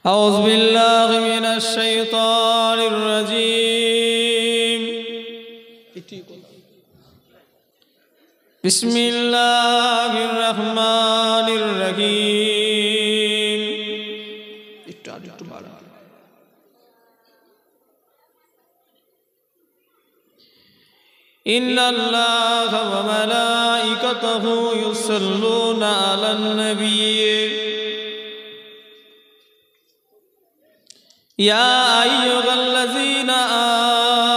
أعوذ بالله من الشيطان الرجيم بسم الله الرحمن الرحيم إن الله وملائكته يصلون على النبي يا أيها الذين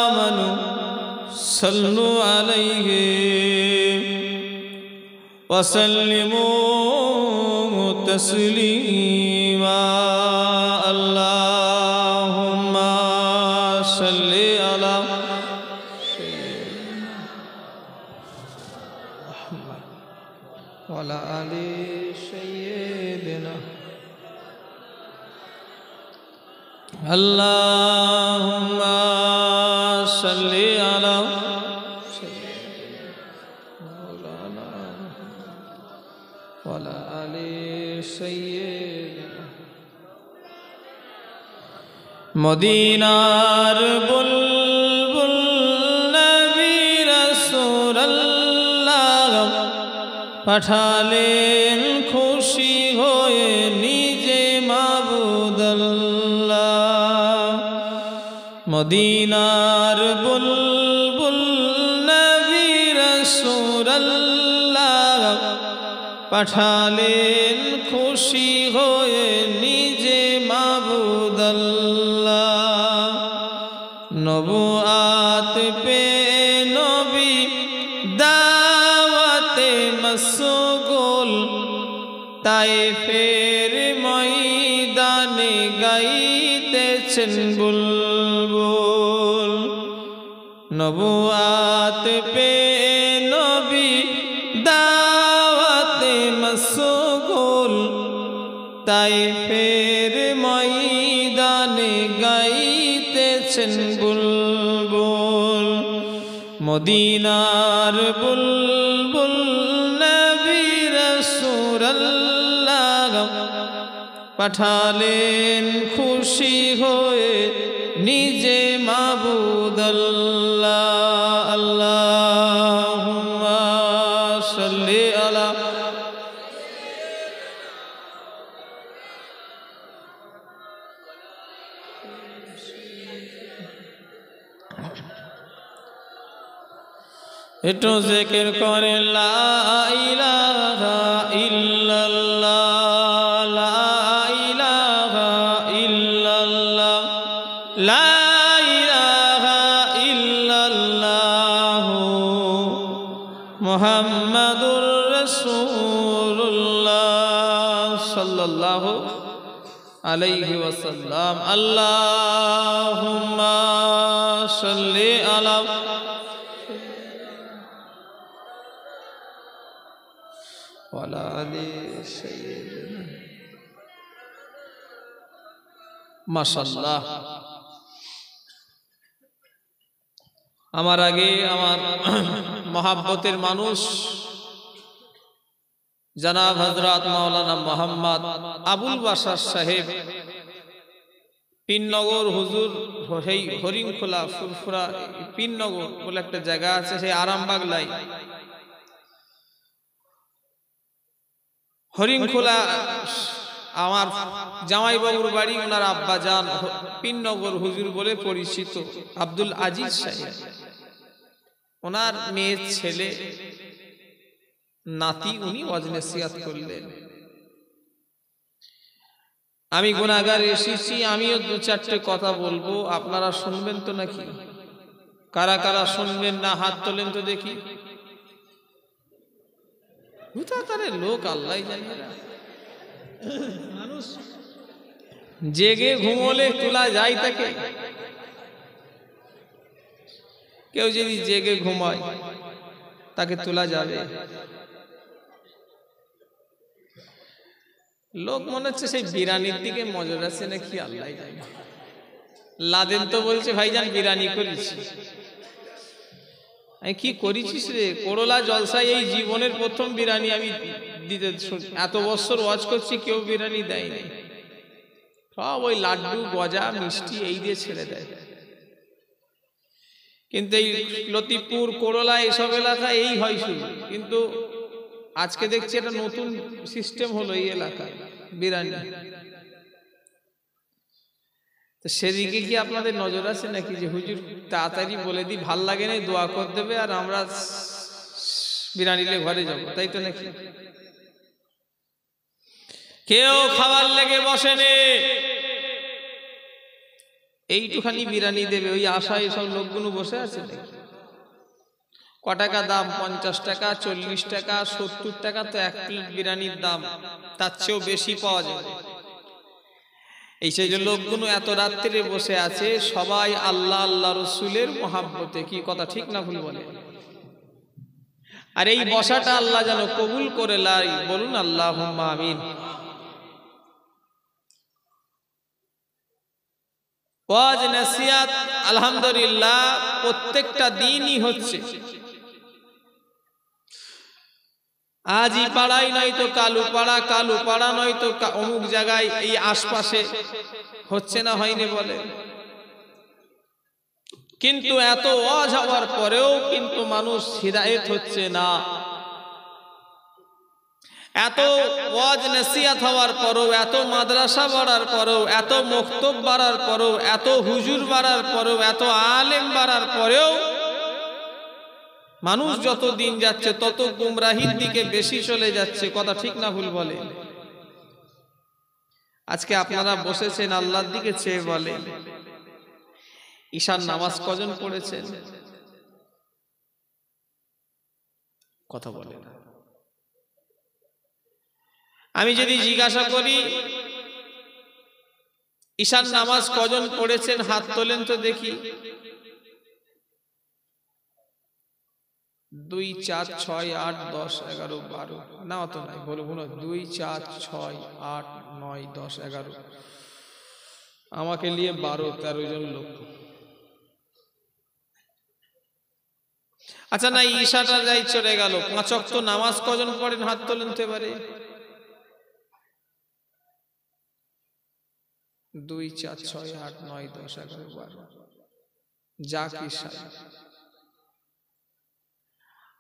آمنوا صلوا عليه وسلموا تسليما اللهم صل على سيدنا محمد وعلى آل سيدنا اللهم صل على مولانا وعلى آل سيدنا মদিনার বুলবুল নবী রাসূলুল্লাহ পাঠালেন খুশি হয়ে নিজে মাবুদ মদিনার বুলবুল নবী রাসূলুল্লাহ পাঠালেন খুশি হয়ে নিজে মাবুদ আল্লাহ নবুয়াত পে নবী দাওয়াতে মশগুল তায়েফের ময়দানে গাইতেছেন বুলবুল নবুয়াত পে নবী দাওয়াতে মশগুল তায়েফের ময়দানে গাইতেছেন বুলবুল মদিনার বুলবুল নবী রাসূলুল্লাহ পাঠালেন খুশি হয়ে নিজে মাবুদ আল্লাহ আল্লাহুম্মা সাল্লি আলা একটু জিকির করে লা ইলাহা ইল্লাল্লাহ লা ইলাহা ইল্লাল্লাহ লা ইলাহা ইল্লাল্লাহ মুহাম্মাদুর রাসূলুল্লাহ সাল্লাল্লাহু আলাইহি ওয়াসাল্লাম আল্লাহুম্মা সাল্লি আলা ওয়ালা আলি সাইয়্যিদিনা মাশাআল্লাহ আমার আগে আমার মহাব্বতের মানুষ জনাব হযরত মাওলানা মোহাম্মদ আবুল বাশার সাহেব পিননগর হুজুর সেই হরিণখোলা ফুরফুরা পিননগর বলে একটা জায়গা আছে সেই আরামবাগ লাই হরিণখোলা আমার জামাই বাবুর বাড়ি ওনার আব্বা জান পিননগর হুজুর বলে পরিচিত আব্দুল আজিজ সাহেব ওনার মেয়ে ছেলে নাতি উনি ওয়াজ নসিহত করলেন আমি গুনাহগার এসেছি আমিও দু চারটে কথা বলবো আপনারা শুনবেন তো নাকি কারা কারা শুনবেন না হাত তোলেন তো দেখি হুতাকারে লোক আল্লাহ জানে মানুষ জেগে ঘুমোলে তোলা যায় তাকে কেউ যদি জেগে ঘুমায় তাকে তোলা যাবে লোক মনে হচ্ছে সেই বিরানির দিকে নজর আছে নাকি আল্লাহ জানে লাদেন তো বলছে ভাইজান বিরানি করেছি আমি কি করেছিস রে করলা জলসায় এই জীবনের প্রথম বিরানি আমি দিতে এত বছর ওয়াজ করছি কেউ বিরানি দেয় নাই সব ওই লাড্ডু গজা মিষ্টি এই দিয়ে ছেড়ে দেয়। কিন্তু এই লতিফপুর করলা এসব এলাকায় এই হয় শুধু। কিন্তু আজকে দেখছি একটা নতুন সিস্টেম হলো এই এলাকায় বিরিয়ানি। তো সেদিকে কি আপনাদের নজর আছে নাকি যে হুজুর তাড়াতাড়ি বলে দিই, ভাল লাগে না, দোয়া করে দেবে আর আমরা বিরিয়ানি নিয়ে ঘরে যাবো, তাই তো নাকি? কেউ খাবার লেগে বসেনি, এইটুখানি বিরিয়ানি দেবে ওই আশায় সব লোকগুলো বসে আছে নাকি? ক টাকা দাম? 50 টাকা, 40 টাকা, 70 টাকা তো এক প্লেট বিরিয়ানির দাম, তার চেয়েও বেশি পাওয়া যায়। এই সেই যে লোকগুলো এত রাত্রে বসে আছে সবাই আল্লাহ আল্লাহ রসুলের মহাব্বতে, কি কথা ঠিক না ভুল বলে? আর এই বসাটা আল্লাহ যেন কবুল করে লাই, বলুন আল্লাহুম্মা আমিন। ওয়াজ নসিহত আলহামদুলিল্লাহ প্রত্যেকটা দিনই হচ্ছে। আজই পাড়াই নয়তো কালু পাড়া, কালু পাড়া নয়তো অমুক জায়গায় এই আশপাশে হচ্ছে না হয়নি বলে। কিন্তু এত ওয়াজ হওয়ার পরেও কিন্তু মানুষ হিদায়েত হচ্ছে না। এত ওয়াজ নসিহত হওয়ার পরেও, এত মাদ্রাসা বাড়ার পরেও, এত মক্তব বাড়ার পরেও, এত হুজুর বাড়ার পরেও, এত আলেম বাড়ার পরেও মানুষ যত দিন যাচ্ছে তত গুমরাহির দিকে বেশি চলে যাচ্ছে, কথা ঠিক না ভুল বলে? আজকে আপনারা বসেছেন আল্লাহর দিকে চেয়ে বলেন, ঈশার নামাজ কজন পড়েছেন? কথা বলে না। আমি যদি জিজ্ঞাসা করি ঈশার নামাজ কজন পড়েছেন, হাত তোলেন তো দেখি। 2 4 6 8 10 11 12, না অত নাই, বলবো না। 2 4 6 8 9 10 11, আমাকে নিয়ে 12-13 জন লোক। আচ্ছা না, ঈশাটা যাই চলে গেল, 5 ওয়াক্ত নামাজ কজন পড়েন, হাত তোলেন তো এবারে। 2 4 6 8 9 10 11 12, যাক ঈশা।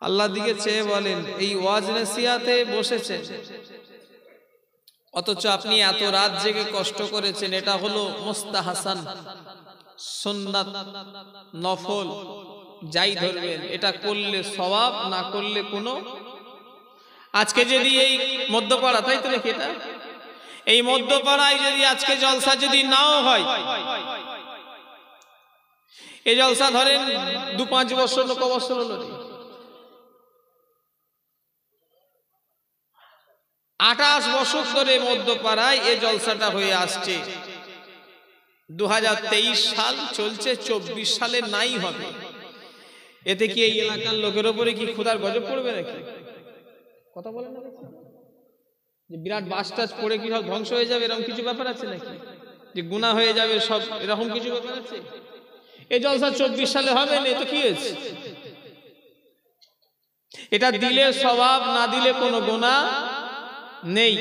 আল্লাহ দিকে চেয়ে বলেন, এই ওয়াজ নসিহতে বসেছেন অথচ আপনি এত রাত জেগে কষ্ট করেছেন। এটা হলো মুস্তাহাসান, সুন্নাত, নফল, যাই ধরবেন, এটা করলে সওয়াব, না করলে কোনো। আজকে যদি এই মধ্যপাড়া, তাই তো নাকি, এটা এই মধ্যপাড়ায় যদি আজকে জলসা যদি নাও হয়, এই জলসা ধরেন 2-5 বছর, ক বছর হলো, 28 বছর ধরে মধ্যপাড়ায় এই জলসাটা হয়ে আসছে। 2023 সাল চলছে, 24 সালে নাই হবে। এতে কি এই এলাকার লোকের উপরে কি খোদার গজব পড়বে নাকি? কথা বলেন না, যে বিরাট বাসটাজ পড়ে কি সব ধ্বংস হয়ে যাবে, এরকম কিছু ব্যাপার আছে নাকি? যে গুনাহ হয়ে যাবে সব, এরকম কিছু ব্যাপার আছে? এই জলসা 24 সালে হবে না, তো কি হয়েছে? এটা দিলে সওয়াব, না দিলে কোনো গুনাহ নেই।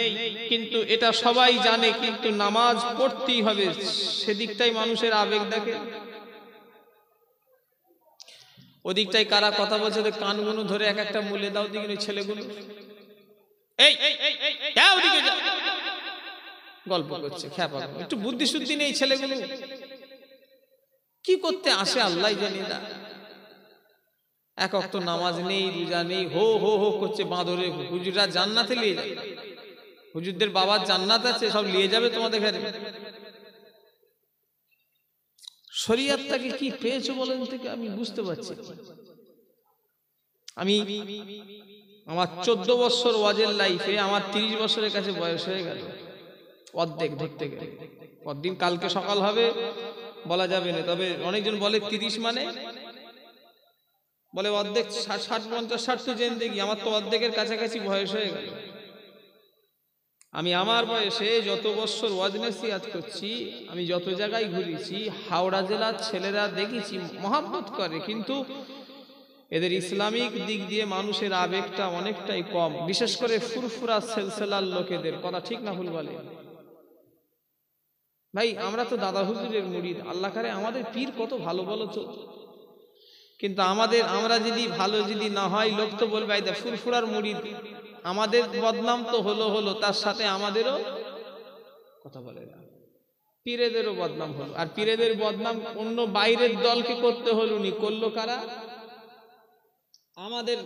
কিন্তু এটা সবাই জানে, কিন্তু নামাজ পড়তেই হবে, সেদিকটাই মানুষের আবেগ দেখে। ওদিকটাই কারা কথা বলছে, কানগুলো ধরে এক একটা মূলে দাও দিকে ছেলেগুলো, এই ওদিকে গল্প করছে, খ্যাপা, একটু বুদ্ধি শুদ্ধি নেই ছেলেগুলো, কি করতে আসে আল্লাহ জানে না। এক ওয়াক্ত নামাজ নেই, রোজা নেই, হো হো হো করছে বাঁদরে। হুজুররা জান্নাতে নিয়ে যাবে, হুজুরদের বাবার জান্নাত আছে, সব নিয়ে যাবে তোমাদের ঘরে। শরীয়তটাকে কি পেয়েছো বলেন থেকে আমি বুঝতে পারছি। আমি আমার 14 বছর ওয়াজের লাইফে আমার 30 বছরের কাছে বয়স হয়ে গেল, অর্ধেক ধরতে গেলে। পরদিন কালকে সকাল হবে বলা যাবে না, তবে অনেকজন বলে 30 মানে বলে অর্ধেক, 60 50 60 তো জেনে দেখি, আমার তো অর্ধেকের কাছাকাছি বয়স হয়ে গেল। আমি আমার বয়সে যত বছর ওয়াজ নসিহত করছি, আমি যত জায়গায় ঘুরেছি, হাওড়া জেলার ছেলেরা দেখেছি মহব্বত করে, কিন্তু এদের ইসলামিক দিক দিয়ে মানুষের আবেগটা অনেকটাই কম, বিশেষ করে ফুরফুরা সিলসিলার লোকেদের। কথা ঠিক না ভুল বলে? ভাই আমরা তো দাদা হুজুরের মুরিদ, আল্লাহ করে আমাদের পীর কত ভালো বলো তো। কিন্তু আমরা যদি ভালো যদি না হয়, লোক তো বলবে এই ফুরফুরার মুরিদ, আমাদের বদনাম তো হলো, তার সাথে আমাদেরও কথা বলে না, পীরেদেরও বদনাম হলো। আর পীরেদের বদনাম অন্য বাইরের দলকে করতে হলো নি, করলো কারা? আমাদের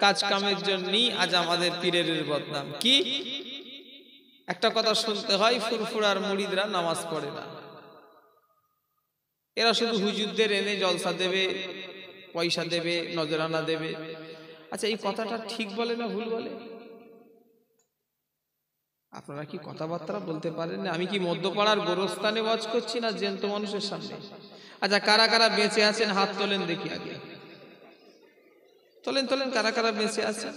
কাজ কামের জন্যই আজ আমাদের পীরের বদনাম। কি একটা কথা শুনতে হয়, ফুরফুরার মুরিদরা নামাজ পড়ে না, এরা শুধু হুজুরদের এনে জলসা দেবে, পয়সা দেবে, নজরানা দেবে। আচ্ছা, এই কথাটা ঠিক বলে না ভুল বলে? আপনারা কি কথাবার্তা বলতে পারেন না? আমি কি মধ্যপাড়ার গোরস্থানে ওয়াজ করছি না জ্যান্ত মানুষের সামনে? আচ্ছা, কারা কারা বেঁচে আছেন হাত তোলেন দেখি, আগে তোলেন, কারা কারা বেঁচে আছেন?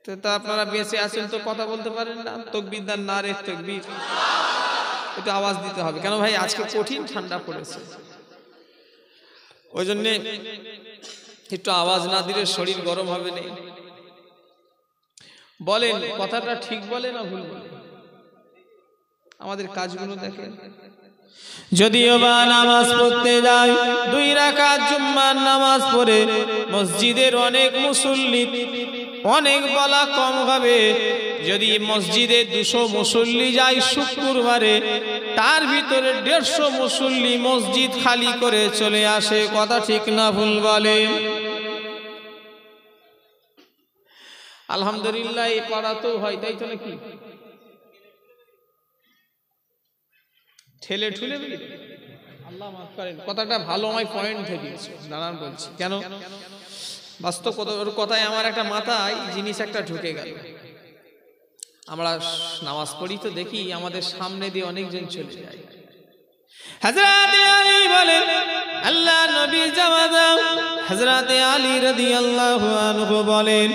তো আপনারা বেঁচে আছেন তো কথা বলতে পারেন না? তাকবীর দেন, নারে তাকবীর, একটু আওয়াজ দিতে হবে। কেন ভাই? আজকে কঠিন ঠান্ডা পড়েছে, ওই জন্য একটু আওয়াজ না দিলে শরীর গরম হবে না। বলেন কথাটা ঠিক বলে না ভুল বলে? আমাদের কাজগুলো দেখেন। যদিও বা নামাজ পড়তে যায় 2 রাকাত জুম্মার নামাজ পড়ে, মসজিদের অনেক মুসল্লি, অনেক বলা কম হবে, যদি মসজিদে 200 মুসল্লি যায় শুক্রবারে, তার ভিতরে 150 মুসল্লি মসজিদ খালি করে চলে আসে। কথা ঠিক না ভুল বলে? আলহামদুলিল্লাহ, এই পাড়াতেও হয়, তাই তো নাকি? ঠেলে ঠুলে আল্লাহ মাফ করেন, কথাটা ভালো আমায় পয়েন্ট থেকে দাঁড়ান বলছি। কেন? বাস্তব কথায় আমার একটা মাথায় জিনিস একটা ঢুকে গেল। আমরা নামাজ পড়ি তো দেখি আমাদের সামনে দিয়ে অনেকজন চলে যায়। হযরত আলী বলেন, আল্লাহ নবী জামাতা হযরত আলী রাদিয়াল্লাহু আনহু বলেন,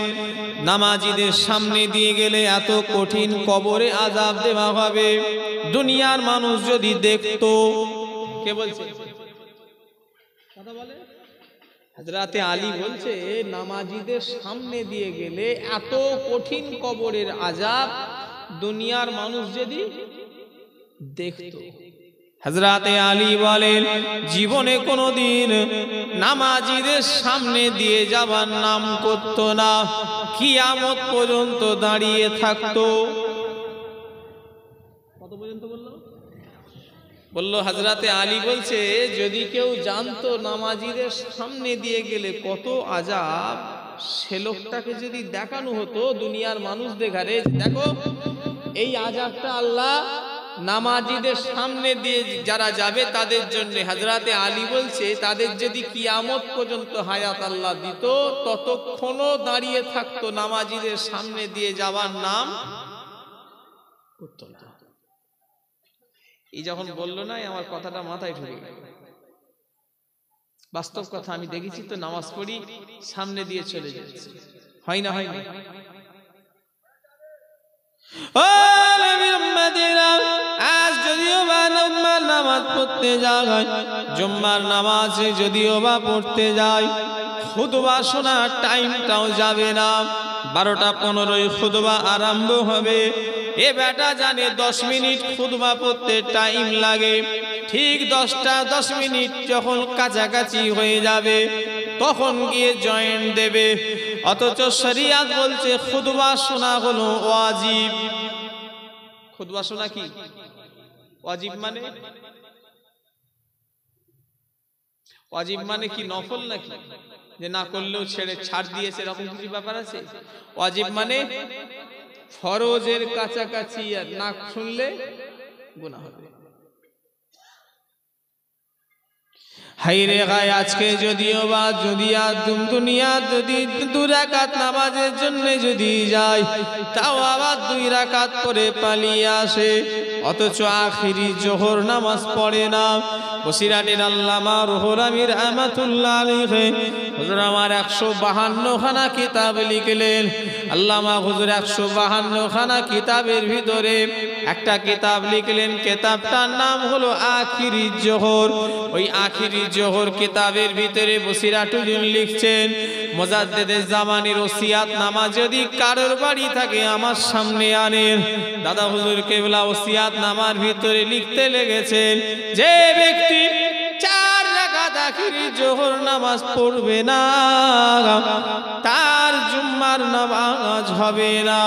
নামাজীদের সামনে দিয়ে গেলে এত কঠিন কবরে আযাব দেওয়া হবে, দুনিয়ার মানুষ যদি দেখতো। কে বলছে কথা বলে? হযরত আলী বলছে, নামাজীদের সামনে দিয়ে গেলে এত কঠিন কবরের আযাব দুনিয়ার মানুষ যদি দেখতো। হযরত আলী বলেন, জীবনে কোনোদিন নামাজীদের সামনে দিয়ে যাবার নাম করতো না, কিয়ামত পর্যন্ত দাঁড়িয়ে থাকতো। কত পর্যন্ত বললো? হযরত আলী বলছে, যদি কেউ জানতো নামাজীদের সামনে দিয়ে গেলে কত আযাব, সে লোকটাকে যদি দেখানো হতো দুনিয়ার মানুষ দেখারে, দেখো এই আযাবটা আল্লাহ নামাজীদের সামনে দিয়ে যারা যাবে তাদের জন্য। হযরত আলী বলছে, তাদের যদি কিয়ামত পর্যন্ত হায়াত আল্লাহ দিত, ততক্ষণও দাঁড়িয়ে থাকতো, নামাজীদের সামনে দিয়ে যাওয়ার নাম করতো না। এই যখন বললো না, আমার কথাটা মাথায় ঢুকে গেল। বাস্তব কথা, আমি দেখেছি তো, নামাজ পড়ি সামনে দিয়ে চলে যাচ্ছে, হয় না? হয় না? আজ যদিও বা নামাজ পড়তে যায়, জুম্মার নামাজে যদিও বা পড়তে যায়, খুতবা শোনার টাইমটাও যাবে না। 12টা 15 খুতবা আরম্ভ হবে। এ বেটা জানে 10 মিনিট খুতবা পড়তে টাইম লাগে। ঠিক 10টা 10 মিনিট যখন কাছাকাছি হয়ে যাবে, তখন গিয়ে জয়েন দেবে। অথচ শরিয়াত বলছে খুতবা শোনা হলো ওয়াজিব। খুতবা শোনা কি ওয়াজিব? মানে ওয়াজিব মানে কি নফল নাকি, যে না করলেও ছাড় দিয়েছে, এরকম কিছু ব্যাপার আছে? ওয়াজিব মানে ফরজের কাছাকাছি, আর না শুনলে গুনাহ হবে। হাইরে গায়, আজকে যদিও বা দুনিয়া যদি 2 রাকাত নামাজের জন্য যদি যায়, তাও আবার 2 রাকাত পরে পালিয়ে আসে, অথচ আখিরি জোহর নামাজ পড়ে না। বসিরাটের আল্লামা রুহুল আমির রাহমাতুল্লাহ আলাইহি হুজুর আমার 152 খানা কিতাব লিখলেন। আল্লামা হুজুর 152 খানা কিতাবের ভিতরে একটা কিতাব লিখলেন, কিতাবটার নাম হলো আখিরি জোহর। ওই আখিরি জোহর কিতাবের ভিতরে বসিরাটুল লিখছেন, মুজাদ্দিদে জামানের ওসিয়াত নামা যদি কারোর বাড়ি থাকে আমার সামনে আনেন। দাদা হুজুর কেবলা ওসিয়াত নামার ভিতরে লিখতে লেগেছেন, যে ব্যক্তি 4 রাকাত আখিরি জোহর নামাজ পড়বে না তার জুম্মার নামাজ হবে না।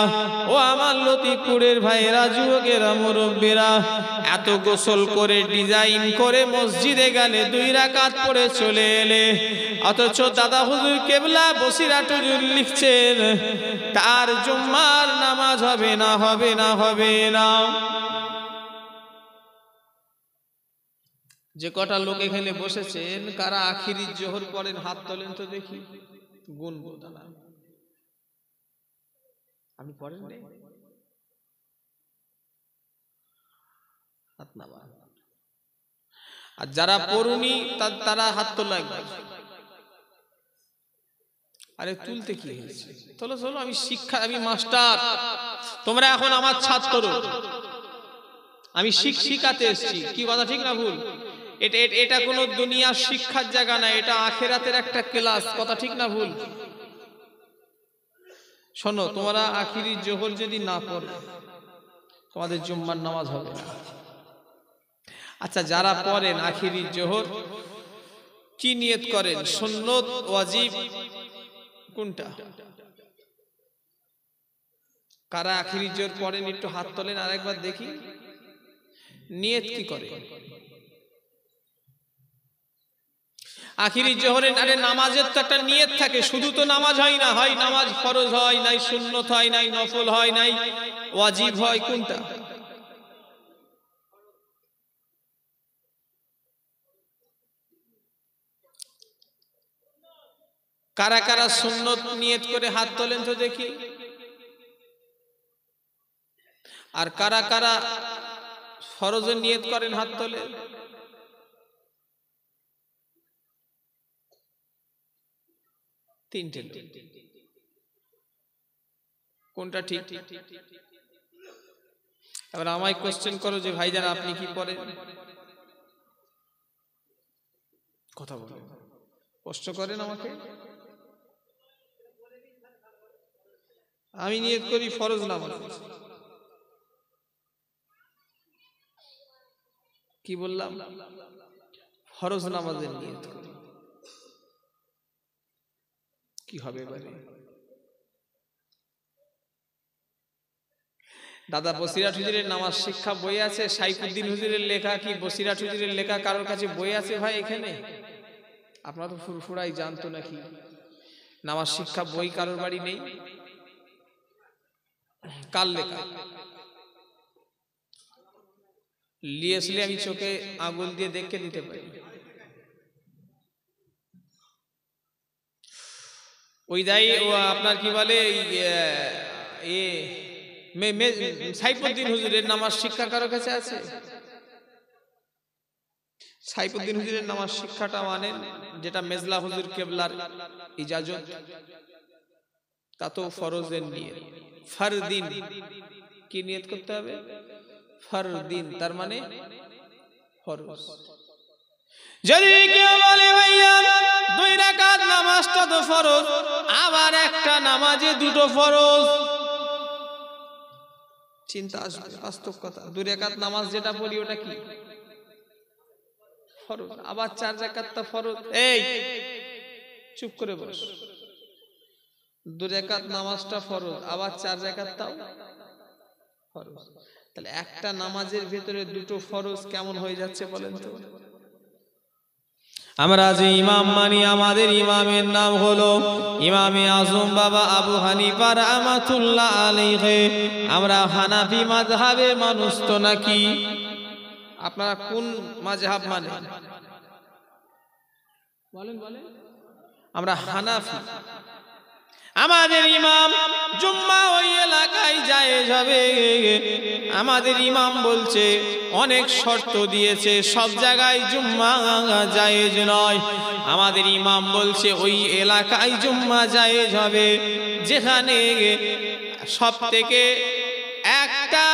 ও আমার লতিপুরের ভাইরা, যুবকেরা, মুরব্বীরা, এত গোসল করে ডিজাইন করে মসজিদে গেলে 2 রাকাত পড়ে চলে এলে, অথচ দাদা হুজুর কেবলা বসিরাট হুজুর লিখছেন তার জুম্মার নামাজ হবে না, হবে না, হবে না। যে কটা লোক এখানে বসেছেন, কারা আখিরি জোহর পড়েন? হাত তোলেন তো দেখি, গুনবো। দাদা আপনি পড়েন না? হাত নামা। আর যারা পড়ুনি তারা হাত তোলা একবার। আরে তুলতে কি হয়েছে? চলো চলো, আমি শিক্ষা, আমি মাস্টার, তোমরা এখন আমার ছাত্র, আমি শিখাতে এসেছি। কি কথা ঠিক না ভুল? এটা কোনো দুনিয়ার শিক্ষার জায়গা না, এটা আখিরাতের একটা ক্লাস। কথা ঠিক না ভুল? শোনো, তোমরা আখিরি জোহর যদি না পড়ো তোমাদের জুম্মার নামাজ হবে না। আচ্ছা, যারা পড়েন আখিরি জোহর কি নিয়ত করেন? সুন্নত, ওয়াজিব, কোনটা? কারা আখিরি জোহর পড়েন একটু হাত তোলেন, আরেকবার দেখি। নিয়ত কি করে আখিরি জোহরের? আরে নামাজের তো একটা নিয়ত থাকে, শুধু তো নামাজ হয় না, হয় নামাজ ফরজ হয় নাই, সুন্নত হয় নাই, নফল হয় নাই, ওয়াজিব হয়। কোনটা? কারা কারা সুন্নত নিয়ত করে হাত তোলেন তো দেখি। আর কারা কারা ফরজের নিয়ত করেন হাত তোলেন। তিনটে। কোনটা ঠিক? এবার আমায় কোশ্চেন করো যে ভাইজান আপনি কি পড়েন? কথা বলেন, প্রশ্ন করেন আমাকে। আমি নিয়ত করি ফরজ নামাজ। কি বললাম? ফরজ নামাজের নিয়ত করি। কি হবে এবারে? দাদা বসিরাট হুজুরের নামাজ শিক্ষা বই আছে, সাইফুদ্দিন হুজুরের লেখা কি বসিরাট হুজুরের লেখা কারোর কাছে বই আছে ভাই এখানে? আপনারা তো ফুরফুরাই জানতো নাকি? নামাজ শিক্ষা বই কারোর বাড়ি নেই? কার লেখা? নিয়ে আসলে আমি চোখে আঙুল দিয়ে দেখে দিতে পারি। ওই দাই ও আপনার কি বলে সাইফুদ্দিন হুজুরের নামাজ শিক্ষা কারো কাছে আছে? সাইফুদ্দিন হুজুরের নামাজ শিক্ষাটা মানেন যেটা মেজলা হুজুর কেবলার ইজাজত, তা তো ফরজের নিয়ত। ফরদিন কি নিয়ত করতে হবে? ফরদিন, তার মানে ফরজ। যদি কেউ বলে ভাইয়া 2 রাকাত নামাজটা তো ফরজ, আবার একটা নামাজে 2টো ফরজ, চিন্তা আসবে। বাস্তব কথা, 2 রাকাত নামাজ যেটা পড়ি ওটা কি ফরজ, আবার 4 রাকাতটা ফরজ। এই চুপ করে বস। 2 রাকাত নামাজটা ফরজ, আবার 4 রাকাতটাও ফরজ। তাহলে একটা নামাজের ভিতরে 2টো ফরজ কেমন হয়ে যাচ্ছে বলেন তো? আমরা যে ইমাম মানি, আমাদের ইমামের নাম হলো ইমামে আজম বাবা আবু হানিফা রাহমাতুল্লাহ আলাইহি। আমরা হানাফি মাযহাবের মানুষ তো নাকি? আপনারা কোন মাযহাব মানেন বলেন? আমরা হানাফি। আমাদের ইমাম জুম্মা ওই এলাকায় জায়েজ হবে। আমাদের ইমাম বলছে অনেক শর্ত দিয়েছে, সব জায়গায় জুম্মা জায়েজ নয়। আমাদের ইমাম বলছে ওই এলাকায় জুম্মা জায়েজ হবে যেখানে সব থেকে একটা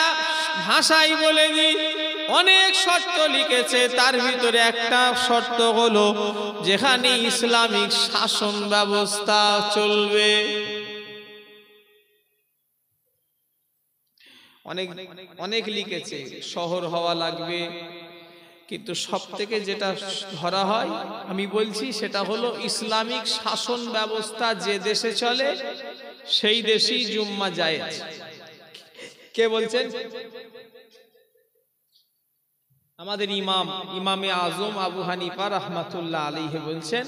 ভাষাই বলে দিই, অনেক শর্ত লিখেছে, তার ভিতরে একটা শর্ত হলো যেখানে ইসলামিক শাসন ব্যবস্থা চলবে। অনেক অনেক লিখেছে, শহর হওয়া লাগবে, কিন্তু সবথেকে যেটা ধরা হয় আমি বলছি সেটা হলো ইসলামিক শাসন ব্যবস্থা যে দেশে চলে সেই দেশেই জুম্মা জায়েজ। কে বলছেন? আমাদের ইমামে আজম আবু হানিফা রাহমাতুল্লাহ আলাইহি বলছেন।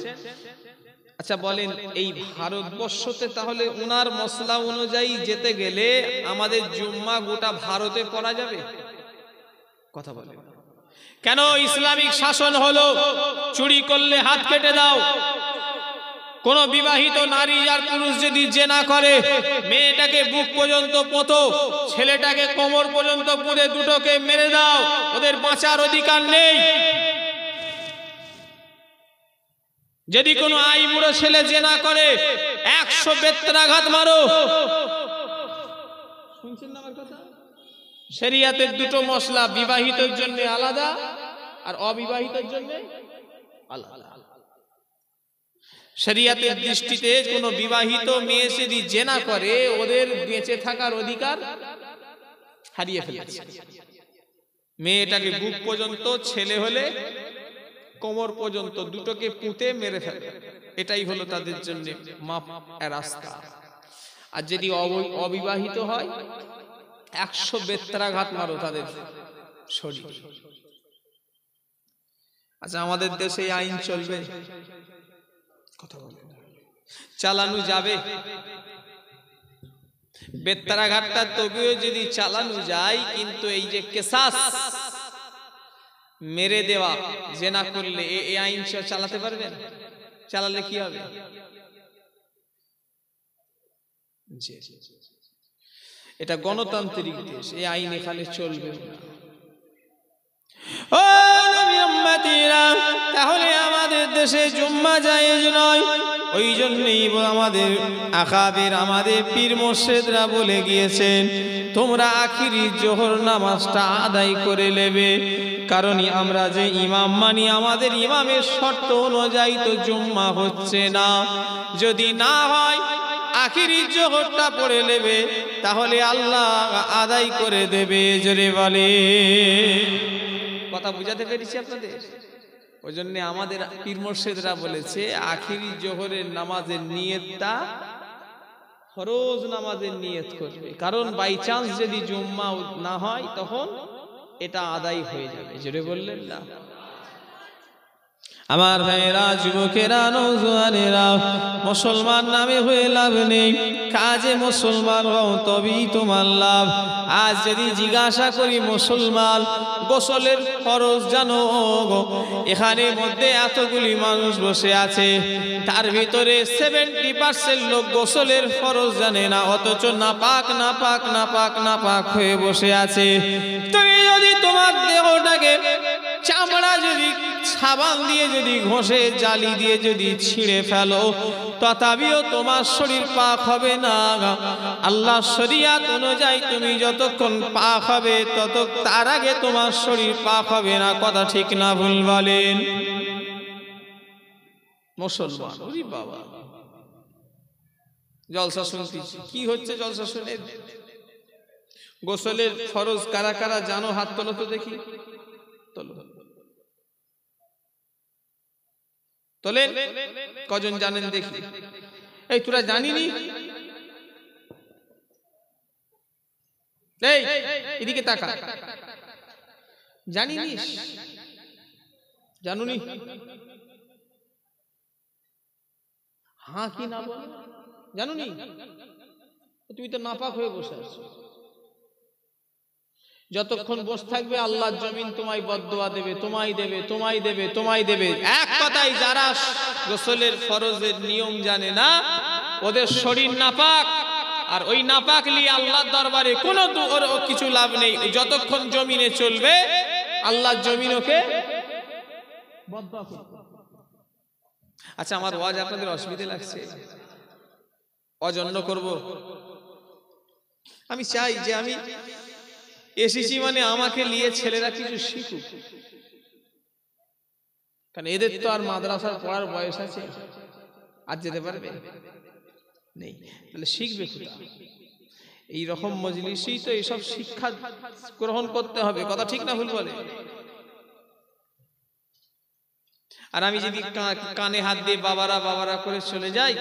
আচ্ছা বলেন, এই ভারতবর্ষতে তাহলে উনার মসলা অনুযায়ী যেতে গেলে আমাদের জুম্মা গোটা ভারতে পড়া যাবে? কথা বলে কেন? ইসলামিক শাসন হলো চুরি করলে হাত কেটে দাও, কোন বিবাহিত নারী আর পুরুষ যদি জেনা করে মেয়েটাকে বুক পর্যন্ত পোঁতো, ছেলেটাকে কোমর পর্যন্ত পুঁতে দুটোকে মেরে দাও, ওদের বাঁচার অধিকার নেই। যদি কোনো আইবুড়ো ছেলে জেনা করে 100 বেত্রাঘাত মারো। শুনছেন না আমার কথা? শরিয়াতের দুটো মশলা, বিবাহিতের জন্য আলাদা আর অবিবাহিতের জন্য আলাদা। শরিয়াতের দৃষ্টিতে কোনো বিবাহিত মেয়ে যদি জেনা করে ওদের বেঁচে থাকার অধিকার হারিয়ে ফেলেছে। মেয়েটাকে বুক পর্যন্ত, ছেলে হলে কোমর পর্যন্ত দুটোকে পুঁতে মেরে ফেলে, এটাই হলো তাদের জন্য মাপ রাস্তা। আর যদি অবিবাহিত হয় 100 বেত্রাঘাত মারো তাদের শরীর। আচ্ছা আমাদের দেশে আইন চলবে? কথা বলে চালানো যাবে? বেত্রাঘাতটা তবুও যদি চালানো যায়, কিন্তু এই যে কেসাস মেরে দেওয়া জেনা করলে এই আইন চালাতে পারবেন? চালালে কি হবে? এটা গণতান্ত্রিক দেশ, এই আইন এখানে চলবে না। ও নবী উম্মতিরা, তাহলে আমাদের দেশে জুম্মা জায়েজ নয়। ওই জন্যই আমাদের আকাবের, আমাদের পীর মুর্শিদরা বলে গিয়েছেন তোমরা আখিরি জোহর নামাজটা আদায় করে নেবে। কারণ আমরা যে ইমাম মানি, আমাদের ইমামের শর্ত অনুযায়ী তো জুম্মা হচ্ছে না। যদি না হয় আখিরি জোহরটা পড়ে নেবে, তাহলে আল্লাহ আদায় করে দেবে। জোরে বলে। কথা বুঝাতে পেরেছি আপনাদের? ওই জন্য আমাদের পীর মুর্শিদরা বলেছে আখিরি জোহরের নামাজের নিয়তটা ফরজ নামাজের নিয়ত করবে, কারণ বাই চান্স যদি জুম্মা না হয় তখন এটা আদায় হয়ে যাবে। জোরে বললেন না? আমার ভাইরা, যুবকেরা, নওজোয়ানেরা, মুসলমান নামে হয়ে লাভ নেই, কাজে মুসলমান হও তবেই তোমার লাভ। আজ যদি জিজ্ঞাসা করি মুসলমান গোসলের ফরজ জানো? এখানে মধ্যে এতগুলি মানুষ বসে আছে, তার ভিতরে 70% লোক গোসলের ফরজ জানে না, অথচ নাপাক নাপাক নাপাক নাপাক হয়ে বসে আছে। তুমি যদি তোমার দেহটাকে চামড়া যদি সাবান দিয়ে যদি ঘষে জালি দিয়ে যদি ছিঁড়ে ফেলো, তথাপিও তোমার শরীর পাক হবে না। আল্লাহ শরিয়াত অনুযায়ী তুমি যতক্ষণ পাক হবে তার আগে তোমার শরীর পাক হবে না। কথা ঠিক না ভুল বলেন? মুসলমান, ওরে বাবা, জলসা শুনতেছি। কি হচ্ছে জলসা শুনে? গোসলের ফরজ কারা কারা জানো? হাত তোলো তো দেখি, তোলো। তোলেন, কজন জানেন দেখি? এই তোরা জানিনি? এই এদিকে তাকা, জানিনি? জানুনি? হ্যাঁ কি না বল? জানুনি? তুমি তো নাপাক হয়ে বসে আছো। যতক্ষণ বসে থাকবে আল্লাহর জমিন তোমায় বদদুয়া দেবে, তোমায় দেবে, তোমায় দেবে, তোমায় দেবে। এক কথায় যারা গোসলের ফরজের নিয়ম জানে না ওদের শরীর নাপাক, আর ওই নাপাক নিয়ে আল্লাহর দরবারে কোনো কিছু লাভ নেই। যতক্ষণ জমিনে চলবে আল্লাহর জমিন ওকে বদদুয়া করবে। আচ্ছা আমার ওয়াজ আপনাদের অসুবিধা লাগছে? ওয়াজ অন্য করব? আমি চাই যে আমি এসেছি মানে আমাকে নিয়ে ছেলেরা কিছু শিখুক, কারণ এদের তো আর মাদ্রাসার পড়ার বয়স আছে, আর যেতে পারবে নেই, তাহলে শিখবে কোথা? এই রকম মজলিসেই তো এইসব শিক্ষা গ্রহণ করতে হবে, কথা ঠিক না ভুল বলে? আর আমি যদি কানে হাত দিয়ে বাবারা বাবারা করে চলে যাই,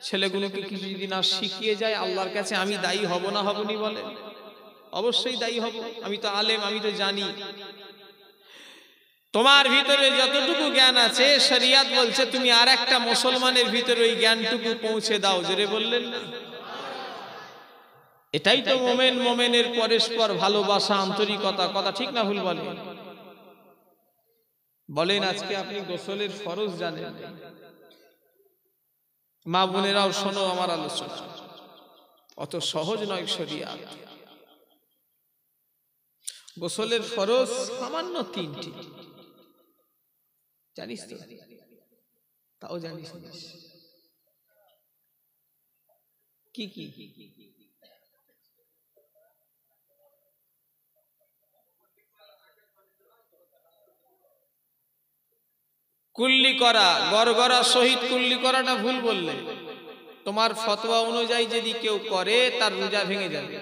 ছেলেগুলোকে কিছু যদি না শিখিয়ে যায়, আল্লাহর কাছে আমি দায়ী হব না হবনি বলে? অবশ্যই দায়ী হব। আমি তো আলেম, আমি তো জানি। তোমার ভিতরে যতটুকু জ্ঞান আছে শরিয়ত বলছে তুমি আর একটা মুসলমানের ভিতরে ওই জ্ঞানটুকু পৌঁছে দাও। জোরে বললেন না? এটাই তো মোমেন মোমেনের পরস্পর ভালোবাসা, আন্তরিকতা, কথা ঠিক না ভুল বলে? বলেন আজকে আপনি গোসলের ফরজ জানেন? মা বোনেরাও শোনো আমার আলোচনা, অত সহজ নয় শরিয়ত। গোসলের ফরজ সামান্য 3টি, জানিস তো? তাও জানিস কি কি? কুল্লি করা, গড়গড়া সহিত কুল্লি করাটা ভুল বললে। তোমার ফতোয়া অনুযায়ী যদি কেউ করে তার রোজা ভেঙে যাবে।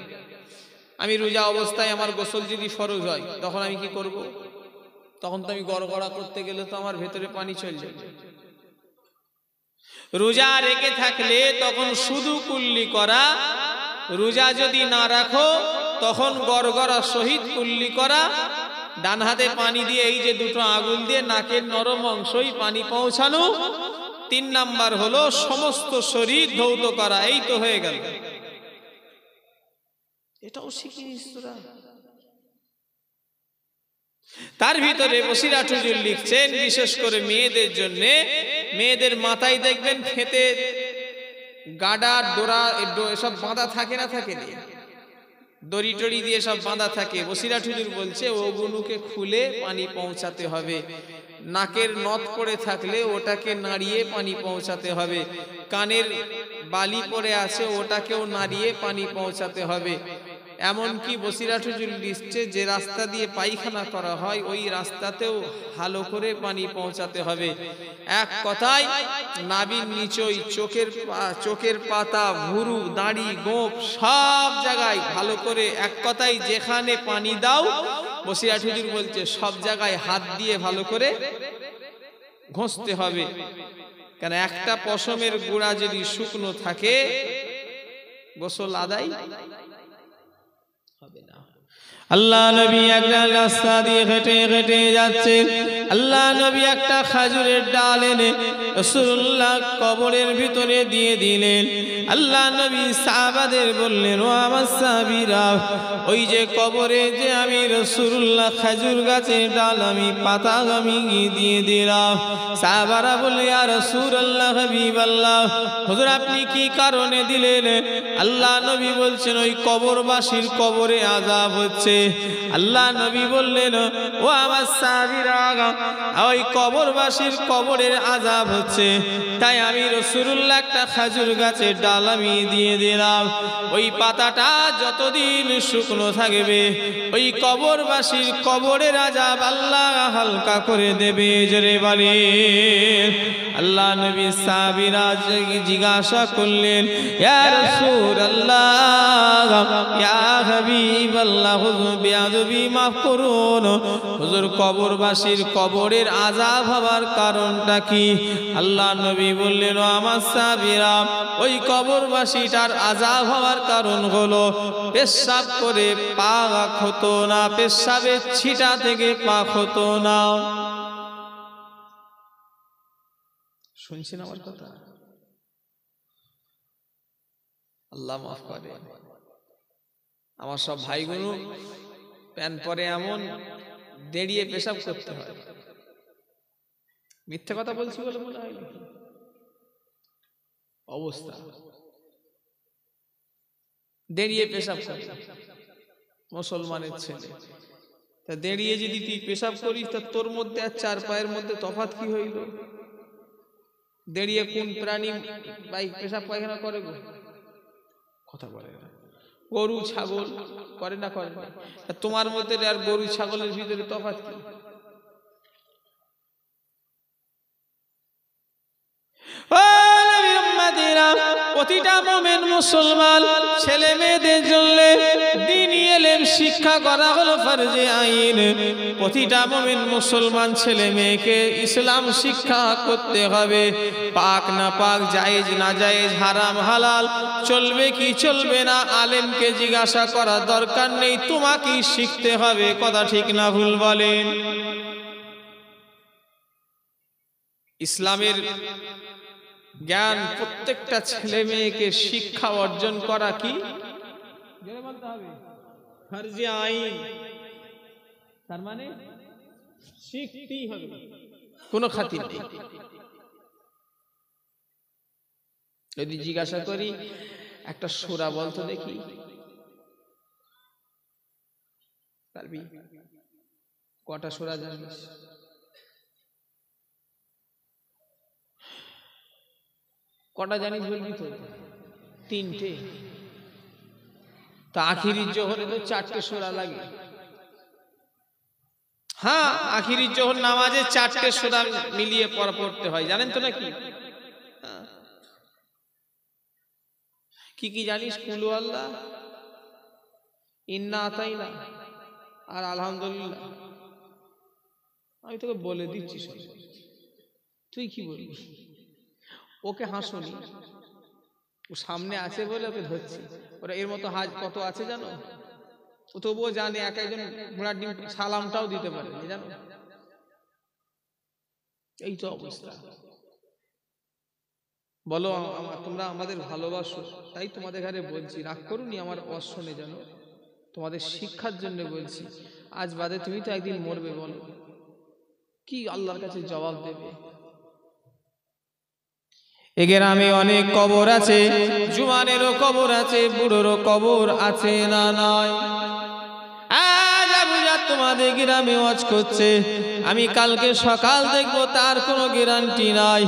আমি রোজা অবস্থায় আমার গোসল যদি ফরজ হয়, তখন আমি কি করব? তখন তো আমি গড়গড়া করতে গেলে তো আমার ভেতরে পানি চলে যাবে। রোজা রেখে থাকলে তখন শুধু কুল্লি করা, রোজা যদি না রাখো তখন গড়গড়া সহিত কুল্লি করা, ডান হাতে পানি দিয়ে এই যে দুটো আঙুল দিয়ে নাকের নরম অংশই পানি পৌঁছানো। 3 নাম্বার হলো সমস্ত শরীর ধৌত করা। এই তো হয়ে গেল। এটাও শিখিস তোরা? তার ভিতরে বসিরাট হুজুর লিখছেন বিশেষ করে মেয়েদের জন্য, মেয়েদের মাথায় দেখবেন খেতে গাডা ডোরা এসব বাঁধা থাকে না, থাকে না, দড়ি টড়ি দিয়ে সব বাঁধা থাকে। বসিরাট হুজুর বলছে ওগুলোকে খুলে পানি পৌঁছাতে হবে। নাকের নথ পড়ে থাকলে ওটাকে নাড়িয়ে পানি পৌঁছাতে হবে। কানের বালি পড়ে আছে ওটাকেও নাড়িয়ে পানি পৌঁছাতে হবে। এমনকি বসিরাট হুজুর লিখছে যে রাস্তা দিয়ে পায়খানা করা হয় ওই রাস্তাতেও ভালো করে পানি পৌঁছাতে হবে। এক কথায় নাভির নিচই, চোখের পাতা, ভুরু, দাড়ি, গোঁফ সব জায়গায় ভালো করে, এক কথায় যেখানে পানি দাও, বসিরাট হুজুর বলছে সব জায়গায় হাত দিয়ে ভালো করে ঘষতে হবে। কেন একটা পশমের গুঁড়া যদি শুকনো থাকে গোসল আদায় হবে না। আল্লাহ নবী একটা রাস্তা দিয়ে হেঁটে হেঁটে যাচ্ছেন। আল্লাহ নবী একটা খেজুরের ডাল এনে রাসূলুল্লাহ কবরের ভিতরে দিয়ে দিলেন। আল্লাহ নবী সাহাবাদের বললেন, ও আমার সাহাবীরা, ওই যে কবরে যে আমি রাসূলুল্লাহ খেজুর গাছের ডাল আমি পাতা আমি দিয়ে দিলাম। সাহাবারা বললেন, ইয়া রাসূলুল্লাহ হাবিবাল্লাহ, হুজুর আপনি কি কারণে দিলেন? আল্লাহ নবী বলছেন ওই কবরবাসীর কবরে আযাব হচ্ছে। আল্লাহ নবী বললেন, ও আমার সাহাবীরা, ওই কবরবাসীর কবরের আযাব হচ্ছে, তাই আমি রাসূলুল্লাহ একটা খেজুর গাছের ডাল আমি দিয়ে দিলাম। ওই পাতাটা যতদিন শুকনো থাকবে ওই কবরবাসীর কবরের আযাব আল্লাহ হালকা করে দেবে। জোরে বলেন। আল্লাহ নবী সাহাবীরা জিজ্ঞাসা করলেন, ইয়া রাসূলুল্লাহ, ইয়া হাবিবাল্লাহ, হুজুর বেয়াদবি মাফ করুন, হুজুর কবরবাসীর কবরের আযাব হওয়ার কারণটা কি? আল্লাহ নবী বললেন, ও আমার সাহাবীরা, ওই কবরবাসীটার আযাব হওয়ার কারণ হলো পেশাব করে পাক হতো না, পেশাবের ছিটা থেকে পাক হতো না। শুনছেন আমার কথা? আল্লাহ মাফ করে। আমার সব ভাইগুলো প্যান পরে এমন দেড়িয়ে পেশাব করতে হয়। মিথ্যা কথা বলছি বলে মনে হয় নাকি? অবস্থা দেড়িয়ে পেশাব করে মুসলমানের ছেলে। তা দেড়িয়ে যদি তুই পেশাব করিস তা তোর মধ্যে আর 4 পায়ের মধ্যে তফাৎ কি হইল? দেড়িয়ে কোন প্রাণী ভাই পেশাব পায়খানা করে গো? কথা বলে না। গরু ছাগল করে না করে না? তোমার মধ্যে আর গরু ছাগলের ভিতরে তফাৎ কি? প্রতিটা মুমিন মুসলমান ছেলে মেয়েদের জন্য দ্বীনি ইলম শিক্ষা করা হলো ফরজে আইন। প্রতিটা মুমিন মুসলমান ছেলে মেয়েকে ইসলাম শিক্ষা করতে হবে। পাক না পাক, জায়েজ না জায়েজ, হারাম হালাল, চলবে কি চলবে না, আলেমকে জিজ্ঞাসা করার দরকার নেই, তোমাকেই শিখতে হবে। কথা ঠিক না ভুল বলেন? ইসলামের জ্ঞান প্রত্যেকটা ছেলে মেয়েকে শিক্ষা অর্জন করা কি ফরজে আইন। তার মানে শিখতেই হবে, কোনো খাতির নেই। যদি জিজ্ঞাসা করি একটা সূরা বলতো দেখি, পারবি? কটা সূরা জানিস? কটা জানিস বলবি তো? তিনটে। তা আখিরি জোহরে তো 4টে সূরা লাগে। হ্যাঁ, আখিরি জোহর নামাজে 4টে সূরা মিলিয়ে পড়তে হয়, জানেন তো নাকি? কি কি জানিস? কুলু আল্লাহ, ইন্না আতাইনা আর আলহামদুলিল্লাহ। আমি তোকে বলে দিচ্ছি, তুই কি বলবি? ওকে হাসুনি, ও সামনে আছে বলে ওকে ধরছি। ওরা এর মতো হাজ কত আছে জানো? ও তবুও জানে এক একজন ঘোড়ার ডিম সালামটাও দিতে পারে, জানো? এই তো অবস্থা। বলো তোমরা আমাদের ভালোবাসো, তাই তোমাদের ঘরে বলছি, রাগ করুনি আমার অশ্বনে, জানো তোমাদের শিক্ষার জন্য বলছি। আজ বাদে তুমি তো একদিন মরবে, বলো কি আল্লাহর কাছে জবাব দেবে? এ গ্রামে অনেক কবর আছে, জুয়ানেরও কবর আছে, বুড়োরও কবর আছে, না নয়? আজ আবুজাত তোমাদের গ্রামে ওয়াজ করছে, আমি কালকে সকাল দেখবো তার কোনো গ্যারান্টি নাই।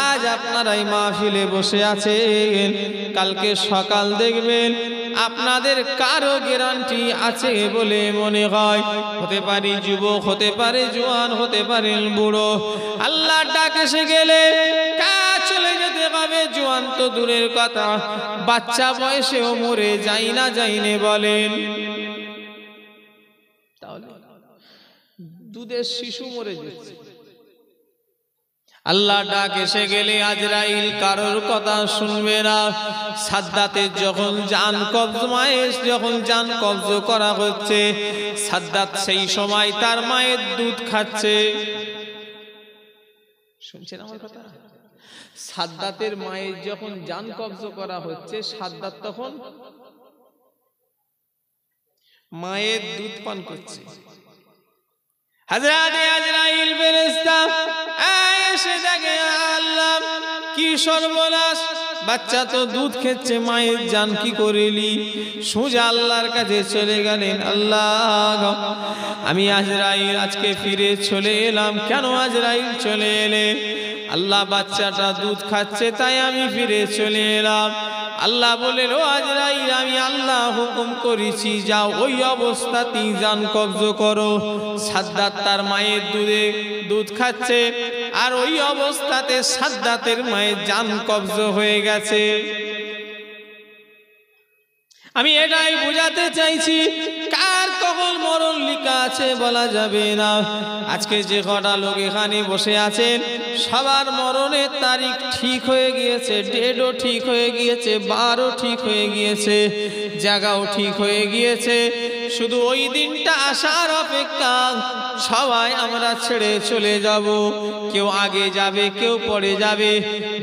আজ আপনারা এই মাহফিলে বসে আছেন, কালকে সকাল দেখবেন আপনাদের কারো গ্যারান্টি আছে বলে মনে হয়? হতে পারে যুবক, হতে পারে জওয়ান, হতে পারেন বুড়ো। আল্লাহ ডাক এসে গেলে কাজ চলে যেতে হবে। জওয়ান তো দূরের কথা, বাচ্চা বয়সেও মরে যাই না যাইনে বলেন। তাহলে দুধের শিশু মরে যাচ্ছে। আল্লাহ ডাক এসে গেলে আজরাইল কারোর কথা শুনবে না। সাদ্দাতের যখন জান কবজ, মায়ের যখন জান কবজ করা হচ্ছে, সাদ্দাত সেই সময় তার মায়ের দুধ খাচ্ছে। শুনছেন আমার কথা? সাদ্দাতের মায়ের যখন জান কবজ করা হচ্ছে, সাদ্দাত তখন মায়ের দুধ পান করছে। হযরত আজরাইল ফেরেশতা এসে দেখে, আল্লাহ কি সর্বনাশ, বাচ্চা তো দুধ খেচ্ছে, মায়ের জান কি করিলি? সোজা আল্লাহর কাছে চলে গেলেন, আল্লাহ আমি আজরাইল আজকে ফিরে চলে এলাম। কেন আজরাইল চলে এলে? আল্লাহ বাচ্চাটা দুধ খাচ্ছে তাই আমি ফিরে চলে এলাম। আল্লাহ বলেন, ও আজরাইল আমি আল্লাহ হুকুম করেছি, যাও ওই অবস্থাতেই জান কবজ করো। সাদ্দাত তার মায়ের দুধ খাচ্ছে, আর ওই অবস্থাতে সাদ্দাতের মায়ের জান কবজ হয়ে গেছে। আমি এটাই বোঝাতে চাইছি, কার কখন মরণ লিখা আছে বলা যাবে না। আজকে যে কটা লোক এখানে বসে আছেন, সবার মরণের তারিখ ঠিক হয়ে গিয়েছে, ডেটও ঠিক হয়ে গিয়েছে, বারও ঠিক হয়ে গিয়েছে, জায়গাও ঠিক হয়ে গিয়েছে। শুধু ওই দিনটা আসার অপেক্ষা। সবাই আমরা ছেড়ে চলে যাব, কেউ আগে যাবে, কেউ পরে যাবে।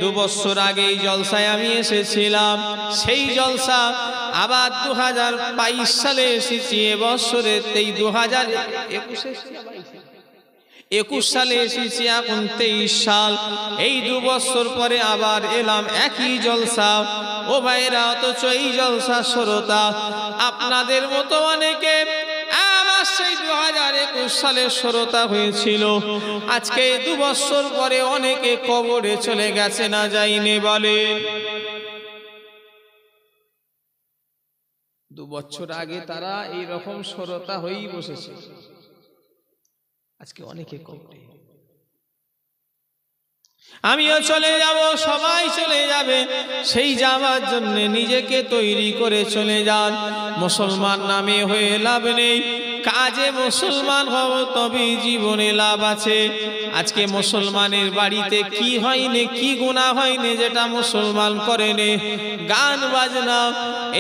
2 বছর আগে এই জলসায় আমি এসেছিলাম, সেই জলসা আবার 2022 সালে এসেছি। এবছরে 2021 সালে এসেছি, এখন 23 সাল। এই 2 বছর পরে আবার এলাম একই জলসা। ও ভাইরা, অথচ এই জলসা শ্রোতা আপনাদের মতো অনেকে আমার সেই 2021 সালে শ্রোতা হয়েছিল। আজকে 2 বছর পরে অনেকে কবরে চলে গেছে, না যাইনি বলে। 2 2 বছর আগে তারা এই রকম শ্রোতা হয়েই বসেছে, আজকে অনেকে কবরে। আমিও চলে যাব, সবাই চলে যাবে, সেই যাওয়ার জন্য নিজেকে তৈরি করে চলে যান। মুসলমান নামে হয়ে লাভ নেই, কাজে মুসলমান হব তবে জীবনে লাভ আছে। আজকে মুসলমানের বাড়িতে কি হয়নি, কি গুনাহ হয়নি যেটা মুসলমান করেনি? গান বাজনা।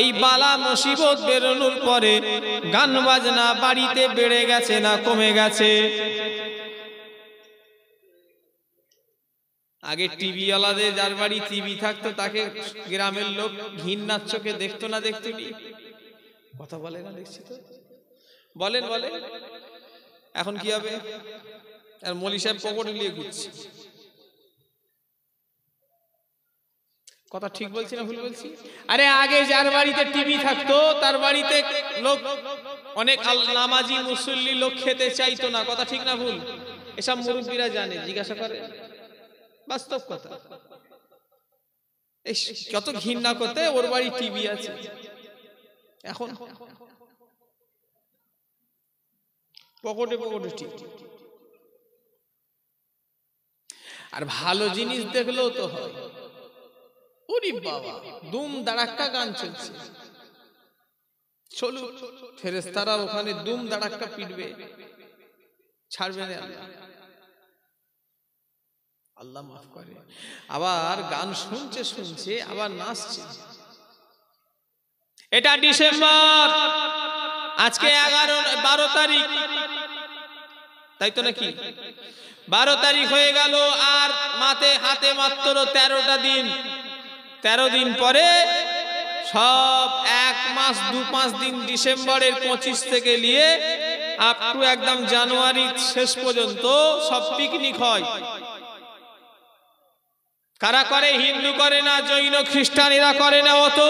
এই বালা মুসিবত বেরোনোর পরে গান বাজনা বাড়িতে বেড়ে গেছে না কমে গেছে? আগে টিভি ওয়ালাদের যার বাড়ি টিভি থাকতো তাকে গ্রামের লোক ঘৃণার চোখে দেখতো না, দেখতো নি? কথা বলে না, দেখছি তো, বলেন বলেন। এখন কি হবে? আর মৌলী সাহেব পকেটে নিয়ে ঘুরছে। কথা ঠিক বলছি না ভুল বলছি? আরে আগে যার বাড়িতে টিভি থাকতো তার বাড়িতে লোক অনেক নামাজি মুসল্লি লোক খেতে চাইতো না। কথা ঠিক না ভুল? এসব মুরব্বীরা জানে, জিজ্ঞাসা করে, বাস্তব কথা। এই কত ঘৃণা করতে, ওর বাড়ি টিভি আছে। এখন পকেটে পকেটে টিভি। আর ভালো জিনিস দেখলেও তো হয়, ওরে বাবা দুম দাড়াক্কা গান চলছে, চলুক, ফেরেশতারা ওখানে দুম দাড়াক্কা পিটবে, ছাড়বে না আল্লাহ মাফ করে। আবার গান শুনছে শুনছে আবার নাচছে। এটা ডিসেম্বর, আজকে 12 তারিখ, তাই তো নাকি? 12 তারিখ হয়ে গেল, আর হাতে মাত্র 13টা দিন। 13 দিন পরে সব 1 মাস 2-5 দিন ডিসেম্বরের 25 থেকে নিয়ে আপ টু একদম জানুয়ারির শেষ পর্যন্ত সব পিকনিক হয়। কারা করে? হিন্দু করে না, জৈন খ্রিস্টানেরা করে না অত,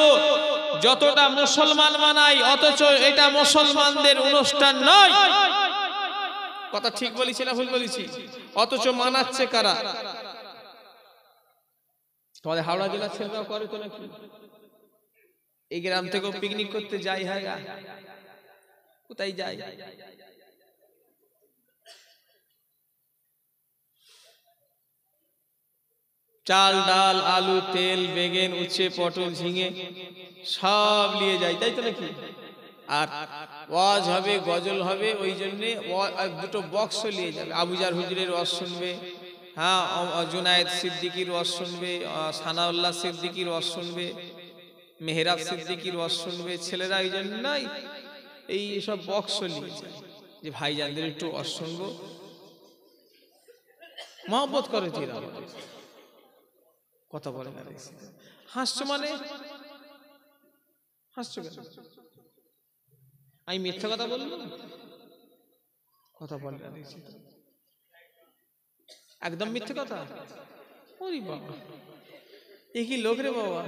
যতটা মুসলমান মানায়, অথচ এটা মুসলমানদের অনুষ্ঠান নয়। কথা ঠিক বলেছি না ভুল বলেছি? অথচ মানাচ্ছে কারা? তোমাদের হাওড়া জেলার ছেলেরা করে তো নাকি? এই গ্রাম থেকেও পিকনিক করতে যাই, হ্যাঁ কোথায় যায়? চাল ডাল আলু তেল বেগুন উচ্ছে পটল ঝিঙে সব নিয়ে যায়, তাই তো নাকি? আর ওয়াজ হবে, গজল হবে, ওই জন্যে 2টো বক্স নিয়ে যাবে। আবুজার হুজুরের ওয়াজ শুনবে, হ্যাঁ, জুনায়েদ সিদ্দিকীর ওয়াজ শুনবে, সানাউল্লাহ সিদ্দিকীর ওয়াজ শুনবে, মেহরাব সিদ্দিকীর ওয়াজ শুনবে ছেলেরা। এই জন্যই এই সব বক্স নিয়ে যায় যে ভাইজানদের একটু ওয়াজ শুনবো, মহব্বত করে তিরা। কথা বলে না, হাসছো মানে হাসছো কেন? আমি মিথ্যা কথা বলবো? কথা বলে না, একদম মিথ্যে কথা। ওরে বাবা, এ কি লোক রে বাবা!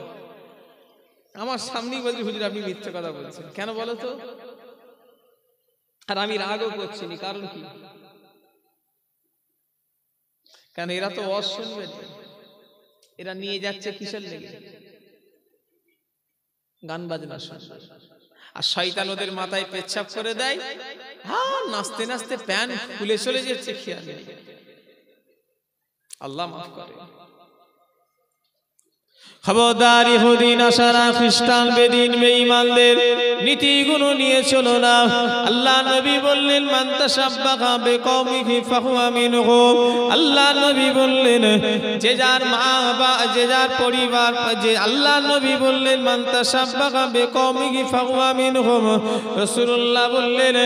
আমার সামনেই বলছি হুজুর আপনি মিথ্যে কথা বলছেন, কেন বলো তো? আর আমি রাগও করছি না, কারণ কি? কারণ এরা তো ওয়াজ শুনবে, এরা নিয়ে যাচ্ছে কিসের লেগে? গান বাজনা শুনবে। আর শয়তান ওদের মাথায় পেচ্ছাপ করে দেয়, হ্যাঁ, নাচতে নাচতে প্যান খুলে চলে যাচ্ছে, খেয়াল নেই। আল্লাহ মাফ করে। খবরদার, ইহুদি নাসারা খ্রিস্টান বেদিন বেঈমানদের নীতিগুলো নিয়ে চলো না। আল্লাহ নবী বললেন, মান তাশাব্বাহা বিকওমিহি ফাহুয়া মিনহু। আল্লাহ নবী বললেন, যে যার মা বা যে যার পরিবার, যে আল্লাহ নবী বললেন মান তাশাব্বাহা বিকওমিহি ফাহুয়া মিনহুম। রাসূলুল্লাহ বললেন,